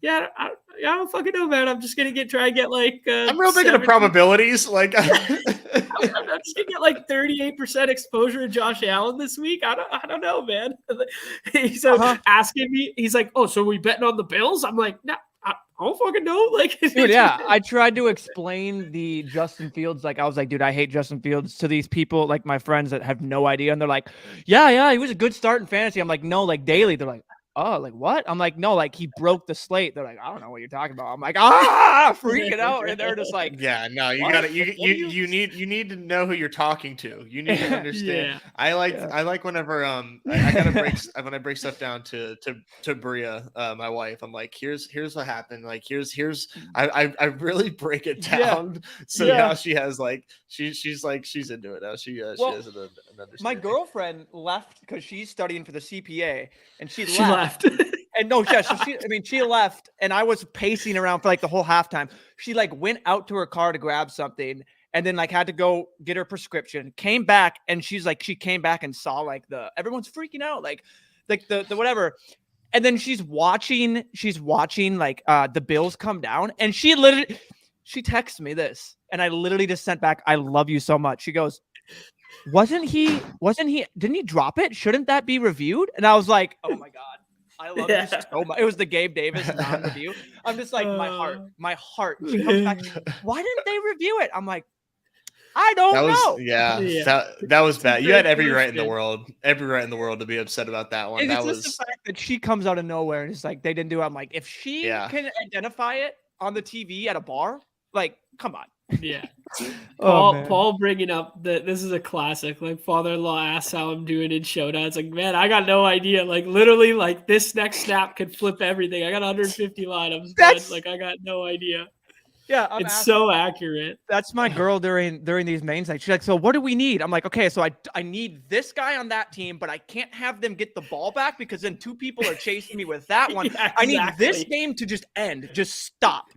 yeah, I don't fucking know, man. I'm just gonna try and get like. I'm real big into 70 probabilities. Like, I'm just gonna get like 38% exposure to Josh Allen this week. I don't know, man. He's asking me. He's like, "Oh, so are we betting on the Bills?" I'm like, "No, I don't fucking know." Like, Dude, yeah, I tried to explain the Justin Fields. Like, I was like, dude, I hate Justin Fields to these people, like my friends that have no idea. And they're like, yeah, he was a good start in fantasy. I'm like, no, like daily. They're like, oh, like what? I'm like, no, like he broke the slate. They're like, I don't know what you're talking about. I'm like, freaking out. And they're just like, yeah, no, you what? gotta, you need to know who you're talking to. You need to understand. Yeah. I like whenever I gotta break when I break stuff down to Bria, my wife. I'm like, here's what happened. Like here's I really break it down. So now she has like she's like she's into it now. She has an understanding. My girlfriend left because she's studying for the CPA, and she left. And no, yeah, so she left, and I was pacing around for like the whole halftime. She like went out to her car to grab something, and then like had to go get her prescription. Came back, and she came back and saw like everyone's freaking out, like the whatever. And then she's watching like the Bills come down, and she texts me this, and I literally just sent back, "I love you so much." She goes, didn't he drop it? Shouldn't that be reviewed? And I was like, oh my God, I love you so much. It was the Gabe Davis non-review. I'm just like, my heart. She comes back, why didn't they review it? I'm like, I don't know. That was bad. You had every right in the world to be upset about that one. It's just the fact that she comes out of nowhere and it's like, they didn't do it. I'm like, if she can identify it on the TV at a bar, like, come on. Yeah. Paul bringing up that this is a classic. Like, father-in-law asks how I'm doing in Showdown. It's like, man, I got no idea. Like, literally, like this next snap could flip everything. I got 150 lineups, but like I got no idea. Yeah, it's so accurate. That's my girl during these mains nights. She's like, so what do we need? I'm like, okay, so I need this guy on that team, but I can't have them get the ball back because then two people are chasing me with that one. Yeah, I need this game to just end. Just stop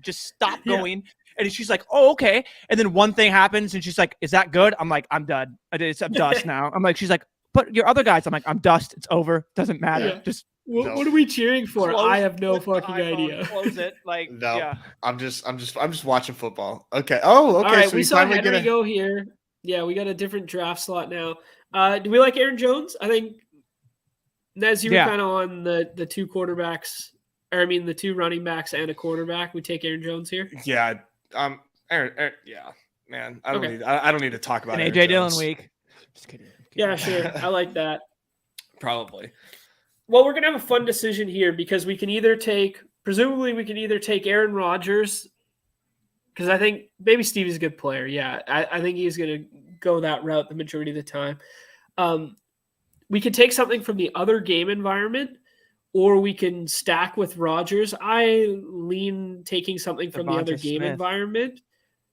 going. And she's like, oh, okay. And then one thing happens and she's like, is that good? I'm like, I'm done. I'm dust now. I'm like, she's like, but your other guys. I'm like, I'm dust. It's over. Doesn't matter. Yeah. Just what are we cheering for? I have no fucking idea. Close it. Like, no, yeah. I'm just watching football. Okay. Oh, okay. All right, so we saw Henry go here. Yeah, we got a different draft slot now. Do we like Aaron Jones? I think Nez, you were kind of on the two quarterbacks, or I mean the two running backs and a quarterback. We take Aaron Jones here. Yeah. Aaron, yeah, man. I don't need to talk about an AJ Dillon week. Just kidding. Yeah, sure. I like that. Probably. Well, we're gonna have a fun decision here because we can either take Aaron Rodgers, because I think Baby Stevie's a good player. Yeah, I think he's gonna go that route the majority of the time. We could take something from the other game environment, or we can stack with Rodgers. I lean taking something from the other game environment.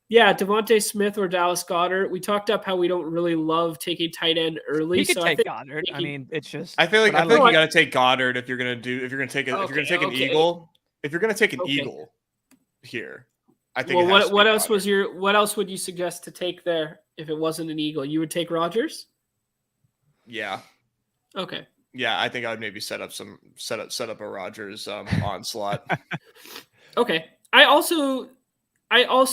Yeah, Devontae Smith or Dallas Goedert. We talked up how we don't really love taking tight end early. You could take Goddard. I mean, it's just. I feel like you got to take Goddard if you're gonna take an eagle. If you're gonna take an eagle here, I think. Well, what else would you suggest to take there if it wasn't an eagle? You would take Rodgers. Yeah. Okay. Yeah, I think I would maybe set up a Rodgers onslaught. Okay. I also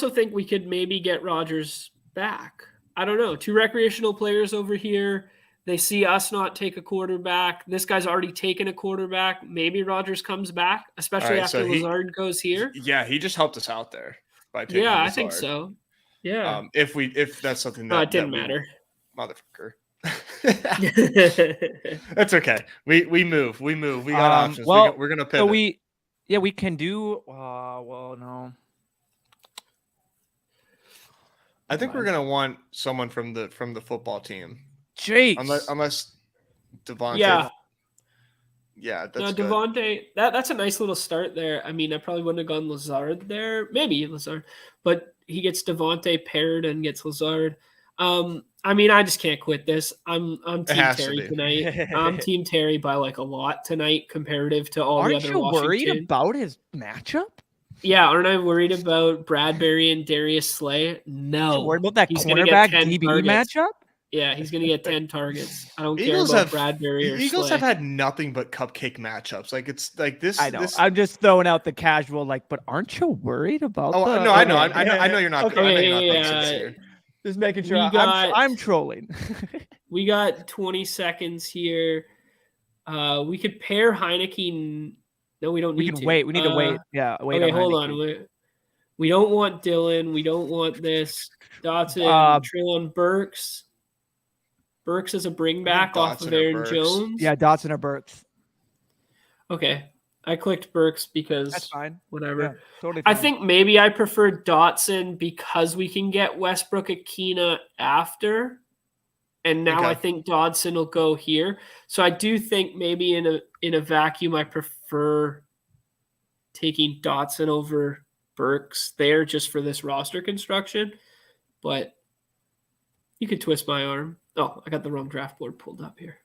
think we could maybe get Rodgers back. I don't know. Two recreational players over here. They see us not take a quarterback. This guy's already taken a quarterback. Maybe Rodgers comes back, especially after Lazard goes here. Yeah, he just helped us out there. by taking Yeah, Lazard. I think so. Yeah. If that's something that It didn't that we, matter. motherfucker. That's okay. We move. We got options. Well, we're gonna pivot. so we can do. Well, no. I think we're gonna want someone from the football team. Jeez. Unless Devontae. Yeah. Yeah, that's No, good. Devontae, that's a nice little start there. I mean, I probably wouldn't have gone Lazard there. Maybe Lazard, but he gets Devontae paired and gets Lazard. I mean, I just can't quit this. I'm Team has to Terry be. tonight. I'm Team Terry by like a lot tonight comparative to all the Aren't other you Washington. worried about his matchup? Yeah, aren't I worried about Bradbury and Darius Slay? No. You're worried about that He's gonna get cornerback 10 DB targets. matchup? Yeah, he's going to get 10 targets. I don't Eagles care about have Bradbury or Eagles Slay. have had nothing but cupcake matchups. Like it's like this. I know. This, I'm just throwing out the casual, like, but aren't you worried about? oh the... no, I know. Okay. I know you're not. Okay. I know you're not being Yeah. sincere. Just making sure. We got- I'm trolling. We got 20 seconds here. We could pair Heineke. No, we don't need We can to. wait. We need to wait. Yeah, wait. Okay, on hold Heineke. on. We don't want Dylan. We don't want this. Dotson, Traylon Burks. Burks is a bring back off of Dotson or Aaron Burks. Jones. Yeah, Dotson or Burks. Okay. I clicked Burks because That's fine. whatever. Yeah, totally I fine. think maybe I prefer Dotson because we can get Westbrook Akina after. And now Okay. I think Dodson will go here. So I do think maybe in a vacuum I prefer taking Dotson over Burks there just for this roster construction. But you could twist my arm. Oh, I got the wrong draft board pulled up here.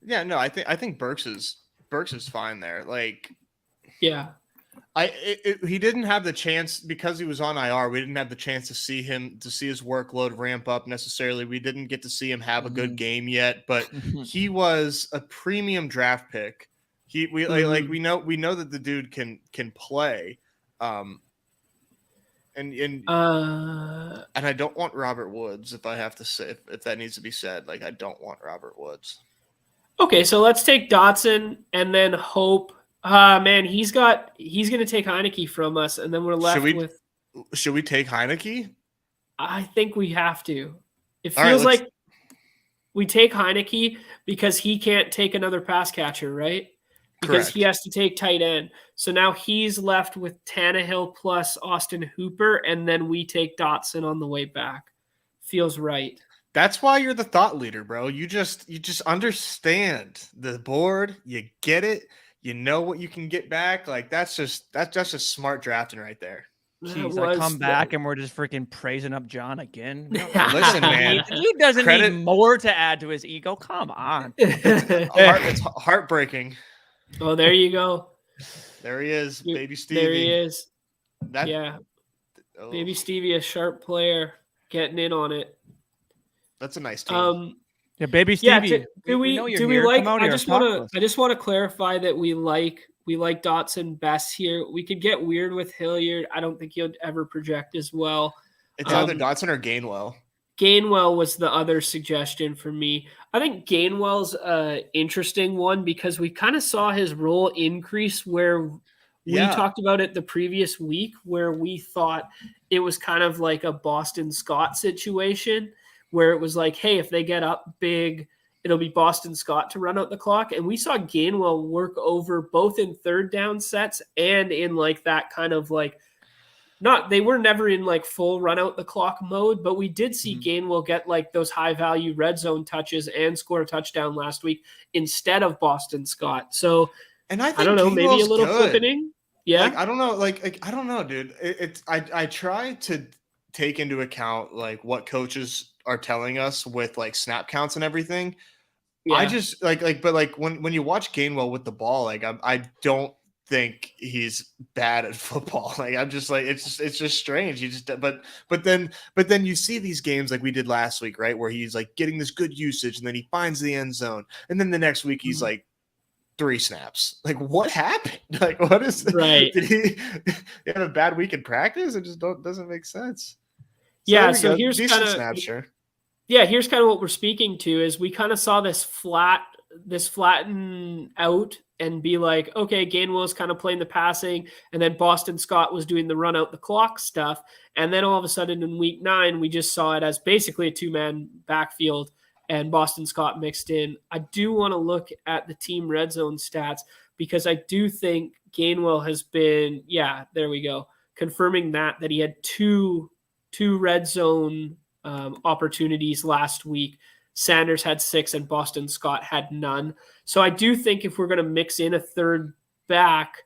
Yeah, no, I think Burks is fine there. Like, Yeah. He didn't have the chance because he was on IR. We didn't have the chance to see his workload ramp up necessarily. We didn't get to see him have a good game yet, but he was a premium draft pick. We know that the dude can play. And I don't want Robert Woods if I have to say if that needs to be said. Like, I don't want Robert Woods. Okay, so let's take Dotson and then hope. Man, he's going to take Heineke from us, and then we're left with. Should we take Heineke? I think we have to. It All right, feels like we take Heineke because he can't take another pass catcher, right? Because Correct. he has to take tight end. So now he's left with Tannehill plus Austin Hooper, and then we take Dotson on the way back. Feels right. That's why you're the thought leader, bro. You just understand the board. You get it. You know what you can get back. Like that's just smart drafting right there. Jeez, I come back and we're just freaking praising up John again. Listen, man, he doesn't need more to add to his ego. Come on. It's heartbreaking. Oh, there you go. There he is, baby Stevie. There he is. Oh. Baby Stevie, a sharp player, getting in on it. That's a nice team. Yeah, baby Stevie. Yeah, do we like? I just want to clarify that we like Dotson best here. We could get weird with Hilliard. I don't think he'll ever project as well. It's either Dotson or Gainwell. Gainwell was the other suggestion for me. I think Gainwell's an interesting one because we kind of saw his role increase where we talked about it the previous week where we thought it was kind of like a Boston Scott situation where it was like, hey, if they get up big, it'll be Boston Scott to run out the clock. And we saw Gainwell work over both in third down sets and in like that kind of like, they were never in like full run out the clock mode, but we did see Gainwell get like those high value red zone touches and score a touchdown last week instead of Boston Scott. So, and I don't know, Gainwell's maybe a little good. flippening. Yeah. Like, I don't know. Like, I don't know, dude. I try to take into account like what coaches are telling us with like snap counts and everything. Yeah. I just but when you watch Gainwell with the ball, like I don't think he's bad at football. Like I'm just like it's just strange. You just but then you see these games like we did last week, right? Where he's like getting this good usage and then he finds the end zone. And then the next week he's like 3 snaps. Like what happened? Like what is right? Did he have a bad week in practice? It just doesn't make sense. So here's kind of sure. Yeah, here's kind of what we're speaking to is we kind of saw this flat flatten out and be like, okay, Gainwell's kind of playing the passing, and then Boston Scott was doing the run out the clock stuff. And then all of a sudden in week 9, we just saw it as basically a 2-man backfield and Boston Scott mixed in. I do want to look at the team red zone stats because I do think Gainwell has been, there we go, confirming that he had two red zone opportunities last week. Sanders had 6 and Boston Scott had none. So I do think if we're going to mix in a third back,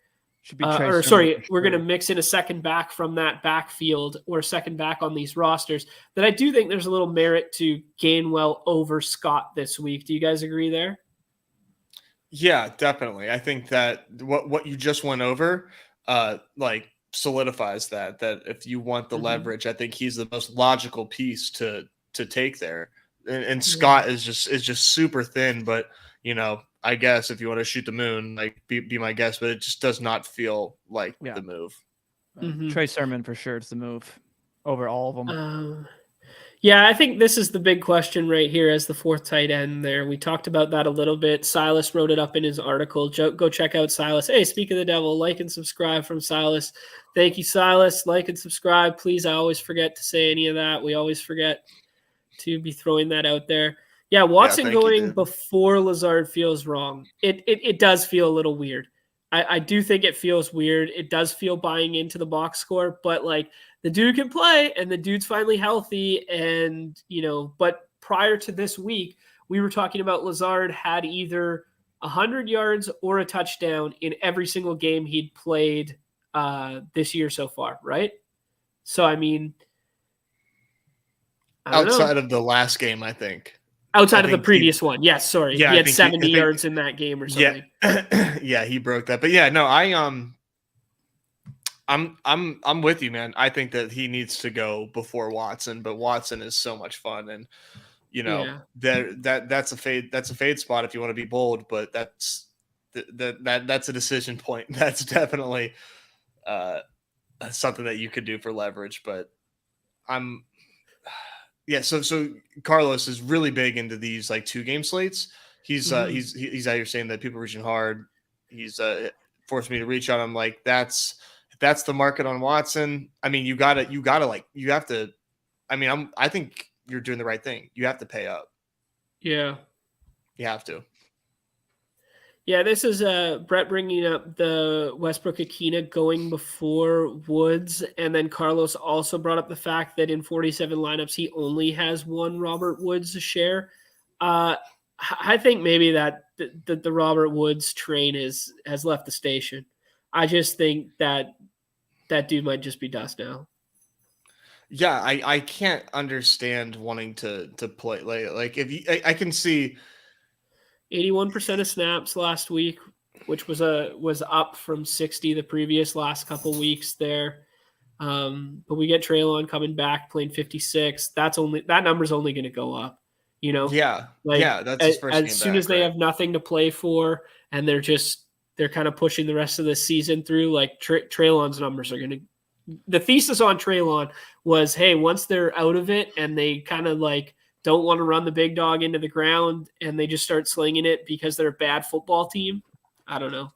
we're going to mix in a second back from that backfield or second back on these rosters, then I do think there's a little merit to Gainwell over Scott this week. Do you guys agree there? Yeah, definitely. I think that what you just went over, like solidifies that if you want the leverage, I think he's the most logical piece to take there. And Scott is just super thin, but I guess if you want to shoot the moon, like be my guess, but it just does not feel like the move. Trey Sermon for sure is the move over all of them. I think this is the big question right here as the 4th tight end there. We talked about that a little bit. Silas wrote it up in his article. Go check out Silas. Hey, speak of the devil, like and subscribe from Silas. Thank you, Silas. Like and subscribe. Please, I always forget to say any of that. We always forget to be throwing that out there. Yeah, Watson going before Lazard feels wrong. It does feel a little weird. I do think it feels weird. It does feel buying into the box score, but like the dude can play and the dude's finally healthy. And, but prior to this week, we were talking about Lazard had either 100 yards or a touchdown in every single game he'd played this year so far, right? So, I mean, outside of the last game, I think. Outside of the previous one. Yes, sorry. Yeah, he had 70 yards in that game or something. Yeah, he broke that. But yeah, no, I'm with you, man. I think that he needs to go before Watson, but Watson is so much fun, and that's a fade spot if you want to be bold, but that's a decision point. That's definitely something that you could do for leverage, but so Carlos is really big into these like 2-game slates. He's out here saying that people are reaching hard. He's forced me to reach on him. Like that's the market on Watson. I mean, you have to. I mean, I think you're doing the right thing. You have to pay up. Yeah, you have to. Yeah, this is Brett bringing up the Westbrook Akina going before Woods, and then Carlos also brought up the fact that in 47 lineups he only has one Robert Woods share. I think maybe that the Robert Woods train has left the station. I just think that dude might just be dust now. Yeah, I can't understand wanting to play like if you, I can see 81% of snaps last week, which was up from 60 the previous last couple weeks there. But we get Treylon coming back playing 56. That number's only going to go up. Yeah, that's his first game as soon as they have nothing to play for, and they're kind of pushing the rest of the season through. Like Treylon's numbers are going to. The thesis on Treylon was, hey, once they're out of it and they kind of like don't want to run the big dog into the ground and they just start slinging it because they're a bad football team. I don't know.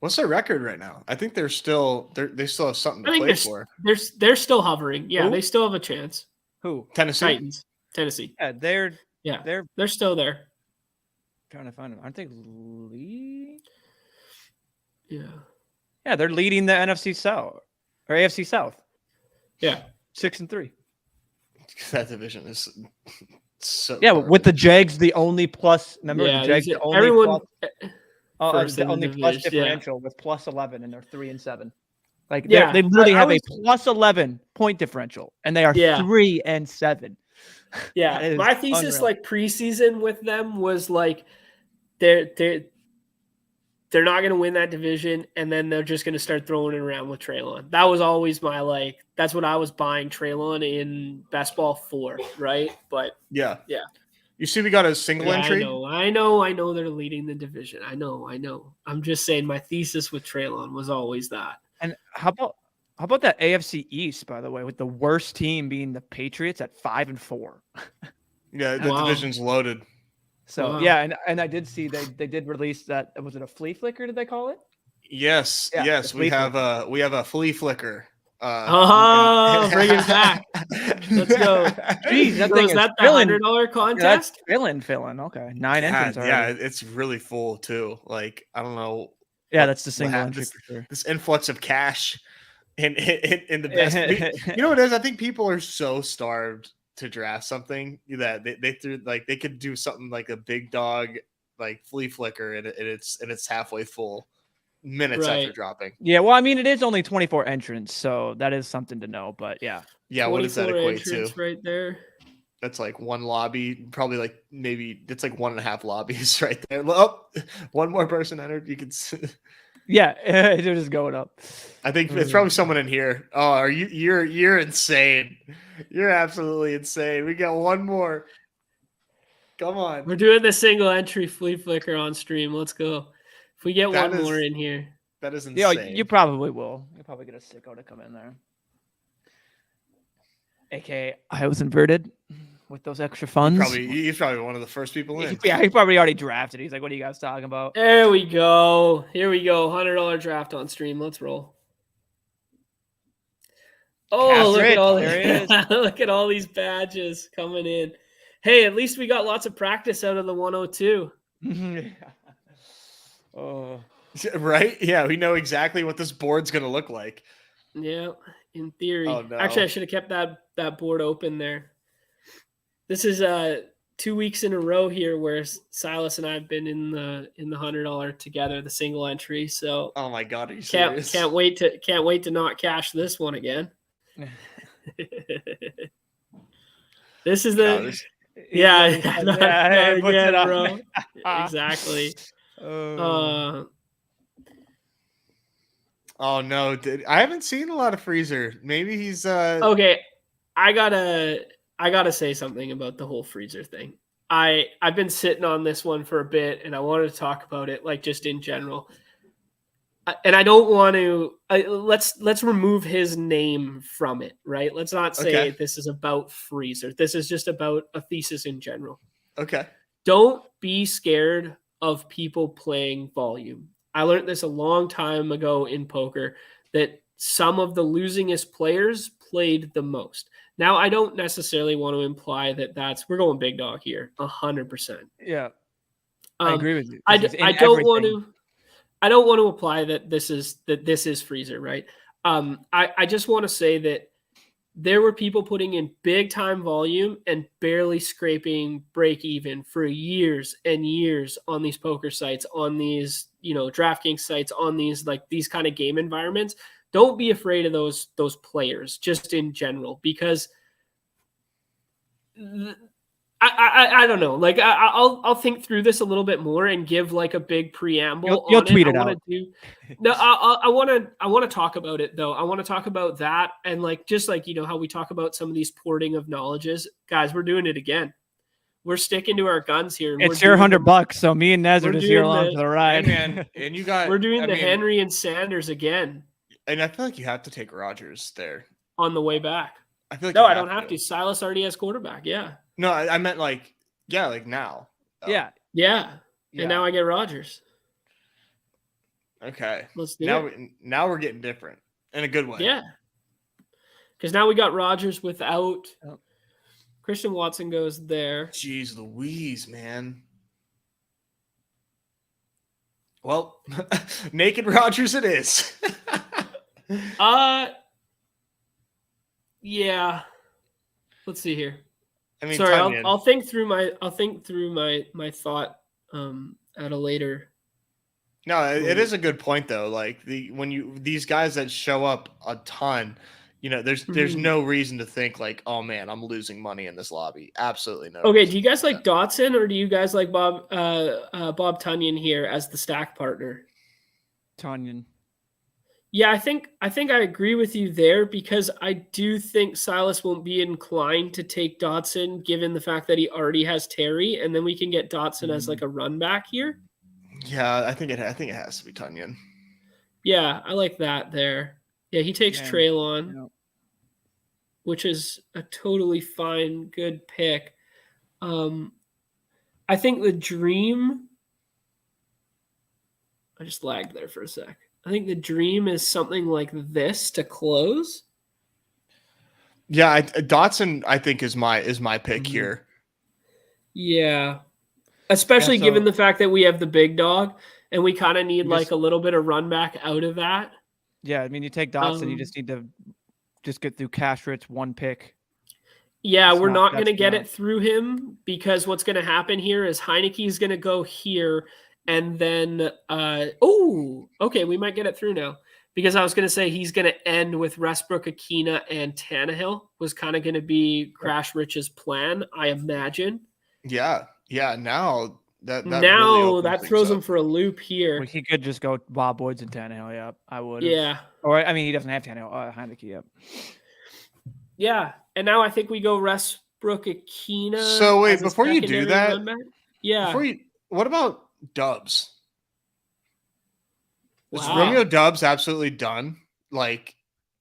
What's their record right now? I think they still have something to play for. They're still hovering. Yeah, Who? They still have a chance. Who? Tennessee. Titans. Tennessee. Yeah, they're still there. I'm trying to find them. Aren't they leading? Yeah. Yeah, they're leading the NFC South or AFC South. Yeah. 6-3. That division is so with the Jags the only plus. Remember the Jags the only everyone plus, the only plus differential with plus 11 and they're 3-7. Like they literally have a plus 11 point differential and they are 3-7. Yeah, my thesis unreal. Like preseason with them was like they're not going to win that division, and then they're just going to start throwing it around with Treylon. That was always my that's what I was buying Treylon in best ball for, right? But yeah. You see, we got a single entry. I know they're leading the division. I know. I'm just saying my thesis with Treylon was always that. And how about that AFC East, by the way, with the worst team being the Patriots at 5-4? Yeah, the division's loaded. So Wow. yeah, and I did see they did release that. Was it a flea flicker? Did they call it? Yes, Yeah, yes, the flea flicker. we have a flea flicker. Oh, bring it back. Let's go. Jeez, that So thing is is that the filling. $100 Yeah, that's contest? filling. Okay, 9 entrants Yeah, already. it's really full too. Like I don't know Yeah, that's the what single entry this for sure. this influx of cash in the best. You know what it is? I think people are so starved to draft something that they threw like they could do something like a big dog like flea flicker and it's halfway full minutes after Right. dropping. Yeah, well, I mean, it is only 24 entrants, so that is something to know. But yeah, Yeah, what does that 24 equate to? entrants right there. That's like one lobby, probably like maybe it's like 1.5 lobbies right there. Oh, one more person entered. You can. yeah, they're just going up. I think it's probably someone in here. Oh, are you? You're insane. You're absolutely insane. We got one more. Come on. We're doing the single entry flea flicker on stream. Let's go. If we get That one more is- in here. That is Yeah, insane. you probably will. You'll probably get a sicko to come in there. AKA, I was inverted with those extra funds. He's probably one of the first people in. Yeah, he probably already drafted. He's like, "What are you guys talking about?" There we go. Here we go. $100 draft on stream. Let's roll. Oh, Cash look rich. at all There he is. look at all these badges coming in. Hey, at least we got lots of practice out of the 102. Oh, Right? Yeah, we know exactly what this board's gonna look like. Yeah, in theory. Oh, no. Actually, I should have kept that board open there. This is 2 weeks in a row here where Silas and I have been in the $100 together, the single entry. So Oh my god, are you serious? can't wait to not cash this one again. This is the yeah, he puts it on. bro. Exactly. Oh no, I haven't seen a lot of Freezer. Maybe he's Okay, I gotta say something about the whole Freezer thing. I've been sitting on this one for a bit, and I wanted to talk about it, like just in general. And I don't want to. Let's remove his name from it, right? Let's not say this is about Freezer. This is just about a thesis in general. okay. Don't be scared of people playing volume. I learned this a long time ago in poker that some of the losingest players played the most. Now, I don't necessarily want to imply that we're going big dog here, 100%. Yeah, I agree with you. I don't want to apply that this is Freezer, right? I just want to say that there were people putting in big time volume and barely scraping break even for years and years on these poker sites, on these, DraftKings sites, on these these kind of game environments. Don't be afraid of those players just in general, because I don't know. Like I'll think through this a little bit more and give like a big preamble. You'll on tweet it. it out. I want to talk about it though. I want to talk about that and just how we talk about some of these porting of knowledges. Guys, we're doing it again. We're sticking to our guns here. It's your $100, so me and Nez are just here along for the ride. And you got we're doing Henry and Sanders again. And I feel like you have to take Rodgers there on the way back. I feel like no, I don't have to. Silas already has quarterback. Yeah. No, I meant like now. Yeah. And now I get Rodgers. Okay. Let's do it. Now we're getting different in a good way. Yeah. Because now we got Rodgers without Christian Watson goes there. Jeez Louise, man. Well, naked Rodgers it is. Yeah. Let's see here. I mean, sorry, I'll think through my thought at a later. No, it is a good point though. Like these guys that show up a ton, there's no reason to think like, oh man, I'm losing money in this lobby. Absolutely no. Okay, do you guys like Dotson or do you guys like Bob Tunyon here as the stack partner? Tunyon. Yeah, I think I agree with you there, because I do think Silas won't be inclined to take Dotson given the fact that he already has Terry, and then we can get Dotson as like a run back here. Yeah, I think it has to be Tunyon. Yeah, I like that there. Yeah, he takes Traylon, which is a totally fine, good pick. I think the dream. I just lagged there for a sec. I think the dream is something like this to close. Yeah, Dotson I think is my pick Mhm. here. Yeah. Especially given so- the fact that we have the big dog and we kind of need You like just- a little bit of run back out of that. Yeah, I mean, you take Dotson, you just need to just get through cash rich one pick. Yeah, That's we're not going that's to get not- it through him because what's going to happen here is Heineke's going to go here and then okay, we might get it through now. Because I was going to say he's going to end with Westbrook, Akina, and Tannehill was kind of going to be Crash Rich's plan, I imagine. Yeah. Now that now really opens that things throws him up. for a loop here. Well, he could just go Bob Boyd's and Tannehill. Yeah, I would. Yeah. Or I mean, he doesn't have Tannehill. Heineke. Yep. Yeah, and now I think we go Westbrook, Akina. So wait, as a before you do secondary that, run back. Yeah. What about Dubs? Is Wow. Romeo Dubs absolutely done? Like,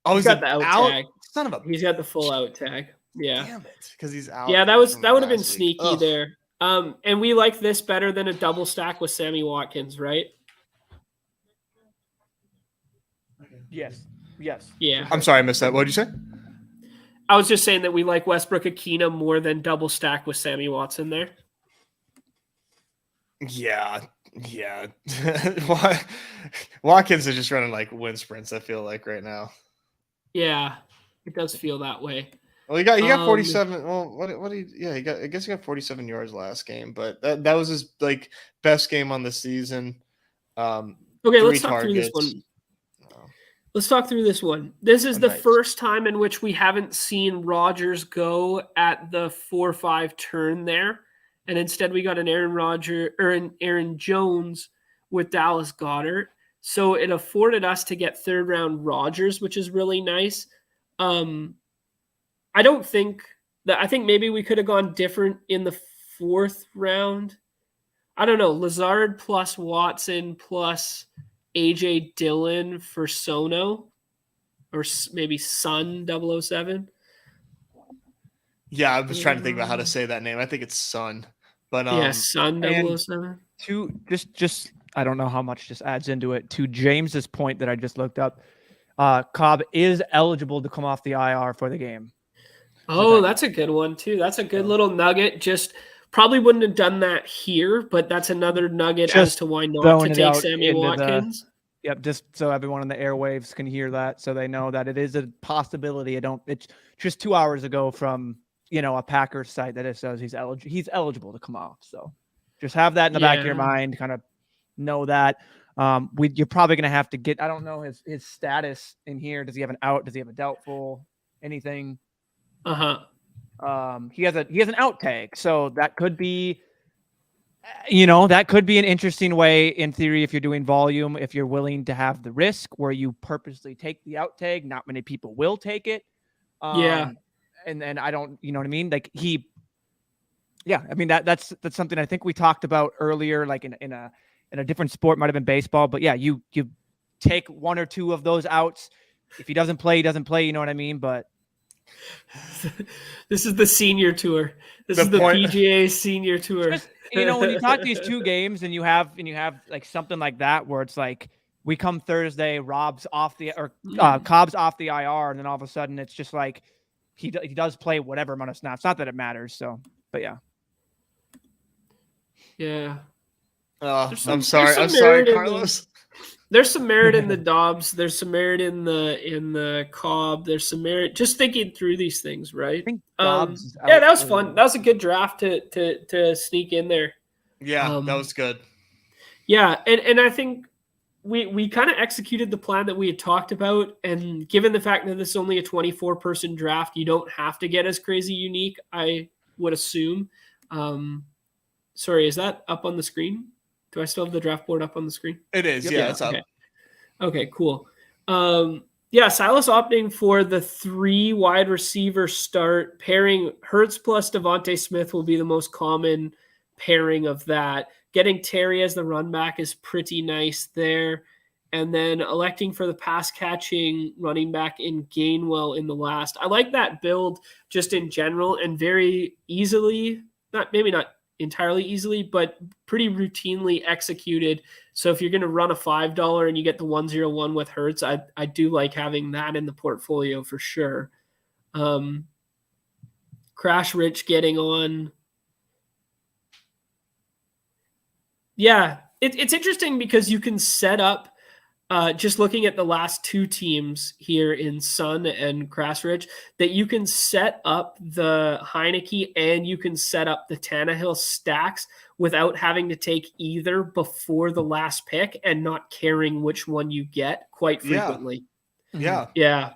he's got the out tag. Son of a. He's got the full out tag. Yeah. Damn it, because he's out. Yeah, that would have been last week. sneaky Ugh. there. And we like this better than a double stack with Sammy Watkins, right? Yes. Yeah. I'm sorry, I missed that. What did you say? I was just saying that we like Westbrook, Akina more than double stack with Sammy Watson there. Yeah. Watkins is just running like wind sprints, I feel like, right now. Yeah, it does feel that way. Well, he got 47. Well, what he got? I guess he got 47 yards last game, but that was his like best game on the season. Okay, 3 let's talk through this targets. one. Let's talk through this one. This is the Nice. first time in which we haven't seen Rodgers go at the 4-5 turn there. And instead we got an Aaron Jones with Dallas Goedert. So it afforded us to get third round Rodgers, which is really nice. I think maybe we could have gone different in the fourth round. I don't know. Lazard plus Watson plus AJ Dillon for Sono, or maybe Sun 007. Yeah, I was trying to think about how to say that name. I think it's Sun, but yeah, Sun 007. Just I don't know how much just adds into it. To James's point that I just looked up, Cobb is eligible to come off the IR for the game. Oh, that's a good one too. That's a good little nugget. Just probably wouldn't have done that here, but that's another nugget as to why not to take Sammy Watkins. Yep, just so everyone on the airwaves can hear that, so they know that it is a possibility. It's just 2 hours ago from a Packers site that it says he's eligible to come off. So just have that in the back of your mind, kind of know that. You're probably gonna have to get. I don't know his status in here. Does he have an out? Does he have a doubtful? Anything? He has an out tag, so that could be. That could be an interesting way in theory if you're doing volume, if you're willing to have the risk where you purposely take the out tag. Not many people will take it. And I don't, you know what I mean? Like I mean, that's something I think we talked about earlier, like in a different sport, might've been baseball, but yeah, you take one or two of those outs. If he doesn't play, he doesn't play. You know what I mean? But this is the senior tour. This is the PGA senior tour. Just, when you talk these two games and you have like something like that where it's like we come Thursday, Cobb's off the IR, and then all of a sudden it's just like he does play whatever amount of snaps. Not that it matters. So, but yeah. Yeah. I'm sorry, Carlos. There's some merit in the Dobbs. There's some merit in the Cobb. There's some merit just thinking through these things, right? I think Dobbs that was fun. That was a good draft to sneak in there. Yeah, that was good. Yeah, and I think we kind of executed the plan that we had talked about. And given the fact that this is only a 24-person draft, you don't have to get as crazy unique, I would assume. Sorry, is that up on the screen? Do I still have the draft board up on the screen? It is. Yep. Yeah, it's up. Okay, cool. Silas opting for the 3 wide receiver start pairing. Hurts plus Devontae Smith will be the most common pairing of that. Getting Terry as the run back is pretty nice there. And then electing for the pass catching running back in Gainwell in the last. I like that build just in general and very easily, maybe not entirely easily, but pretty routinely executed. So if you're going to run a $5 and you get the 101 with Hurts, I do like having that in the portfolio for sure. Crash Rich getting on. Yeah, it's interesting because you can set up, just looking at the last two teams here in Sun and Crash Rich, that you can set up the Heineke and you can set up the Tannehill stacks without having to take either before the last pick and not caring which one you get quite frequently. Yeah.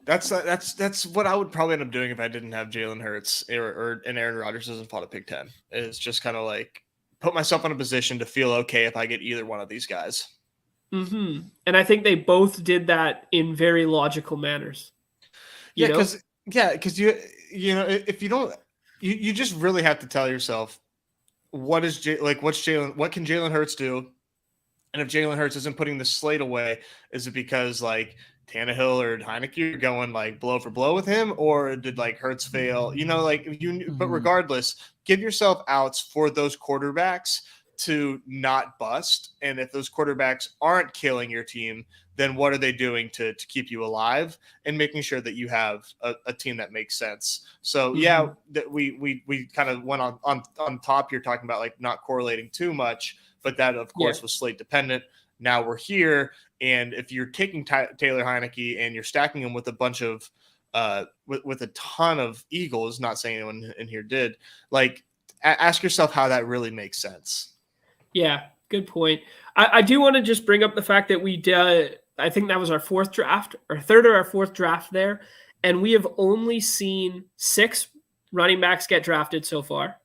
That's what I would probably end up doing if I didn't have Jalen Hurts and Aaron Rodgers doesn't fall to pick 10. It's just kind of like put myself in a position to feel okay if I get either one of these guys. Mm-hmm. And I think they both did that in very logical manners. Because you know if you don't, you just really have to tell yourself what can Jalen Hurts do, and if Jalen Hurts isn't putting the slate away, is it because like Tannehill or Heineke are going like blow for blow with him, or did like Hurts fail? You know, like but regardless, give yourself outs for those quarterbacks to not bust. And if those quarterbacks aren't killing your team, then what are they doing to keep you alive and making sure that you have a team that makes sense? So that we kind of went on top here talking about like not correlating too much, but that of course was slate dependent. Now we're here. And if you're taking Taylor Heineke and you're stacking him with a bunch of with a ton of Eagles, not saying anyone in here did, like ask yourself how that really makes sense. Yeah, good point. I do want to just bring up the fact that we did, I think that was our fourth draft, or third or our fourth draft there, and we have only seen 6 running backs get drafted so far,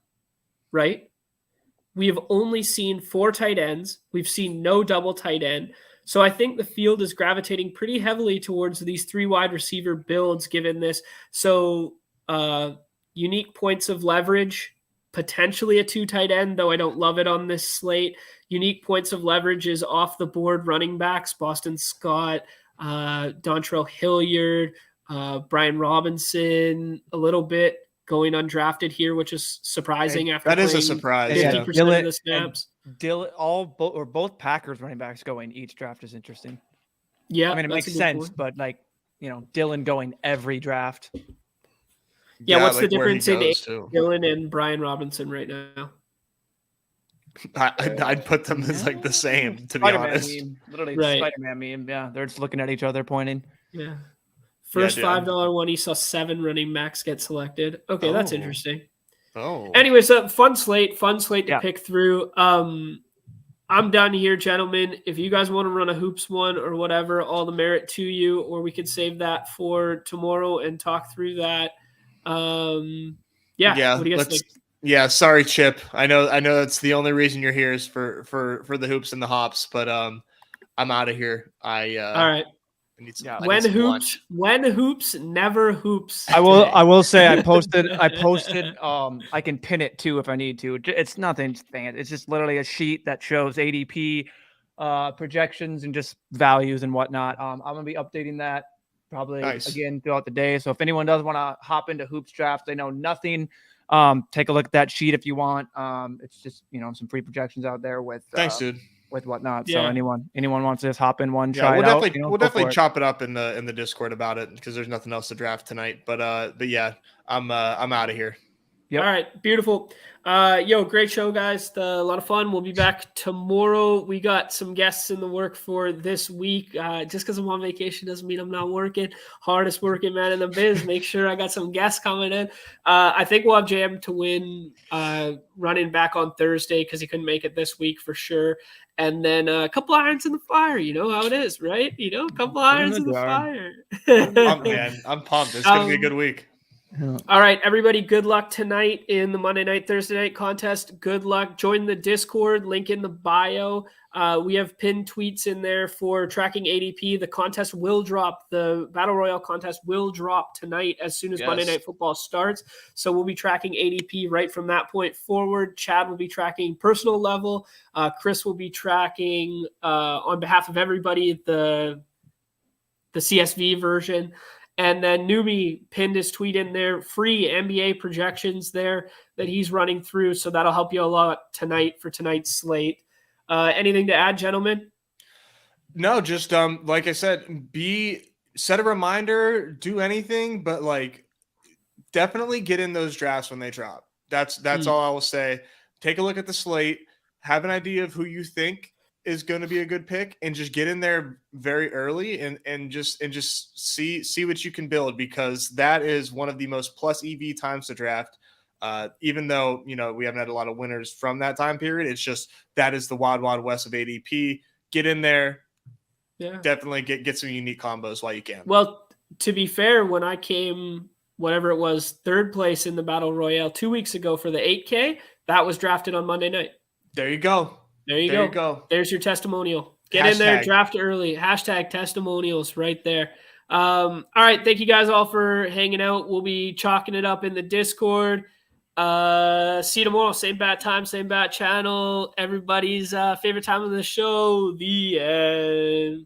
right? We have only seen 4 tight ends. We've seen no double tight end. So I think the field is gravitating pretty heavily towards these 3 wide receiver builds given this. So unique points of leverage, potentially a 2 tight end, though I don't love it on this slate. Unique points of leverage is off the board running backs, Boston Scott, Dontrell Hilliard, Brian Robinson, a little bit going undrafted here, which is surprising after that is a surprise. 50% of the snaps. Both Packers running backs going each draft is interesting. Yeah, I mean, it makes sense, but like, you know, Dylan going every draft. Yeah, what's the difference in Dylan and Brian Robinson right now? I'd put them as like the same, to be honest. Meme. Literally, right. Spider-Man meme. Yeah, they're just looking at each other, pointing. Yeah. First $5 one, he saw 7 running backs get selected. Okay, that's interesting. Anyway, so fun slate to pick through. I'm done here, gentlemen. If you guys want to run a hoops one or whatever, all the merit to you, or we could save that for tomorrow and talk through that. What do you guys think? Yeah, sorry, Chip. I know that's the only reason you're here is for the hoops and the hops, but I'm out of here. All right. When hoops, never hoops. I will say I posted I can pin it too if I need to. It's nothing fancy. It's just literally a sheet that shows ADP projections and just values and whatnot. I'm gonna be updating that probably again throughout the day. So if anyone does want to hop into hoops draft, they know nothing. Take a look at that sheet if you want. It's just, you know, some free projections out there with thanks, dude. With whatnot. So anyone wants to just hop in one, try it out. We'll definitely chop it up in the Discord about it because there's nothing else to draft tonight. But yeah, I'm out of here. Yep. All right, beautiful. Great show, guys. A lot of fun. We'll be back tomorrow. We got some guests in the work for this week. Just because I'm on vacation doesn't mean I'm not working. Hardest working man in the biz. Make sure I got some guests coming in. I think we'll have Jam to win running back on Thursday because he couldn't make it this week for sure. And then a couple irons in the fire. You know how it is, right? You know, a couple irons in the fire. I'm pumped. It's going to be a good week. All right, everybody, good luck tonight in the Monday night, Thursday night contest. Good luck. Join the Discord, link in the bio. We have pinned tweets in there for tracking ADP. The contest will drop. The Battle Royale contest will drop tonight as soon as Monday Night Football starts. So we'll be tracking ADP right from that point forward. Chad will be tracking personal level. Chris will be tracking on behalf of everybody the CSV version. And then Numi pinned his tweet in there, free NBA projections there that he's running through. So that'll help you a lot tonight for tonight's slate. Anything to add, gentlemen? No, just like I said, set a reminder, do anything, but like definitely get in those drafts when they drop. That's all I will say. Take a look at the slate, have an idea of who you think is going to be a good pick, and just get in there very early and just see what you can build, because that is one of the most plus EV times to draft. Even though we haven't had a lot of winners from that time period, it's just that is the wild west of ADP. Get in there, definitely get some unique combos while you can. Well, to be fair, when I came, whatever it was, third place in the Battle Royale 2 weeks ago for the 8K, that was drafted on Monday night. There you go. There you go. There's your testimonial. Get in there, draft early. # testimonials right there. All right. Thank you guys all for hanging out. We'll be chalking it up in the Discord. See you tomorrow. Same bat time, same bat channel. Everybody's favorite time of the show. The end.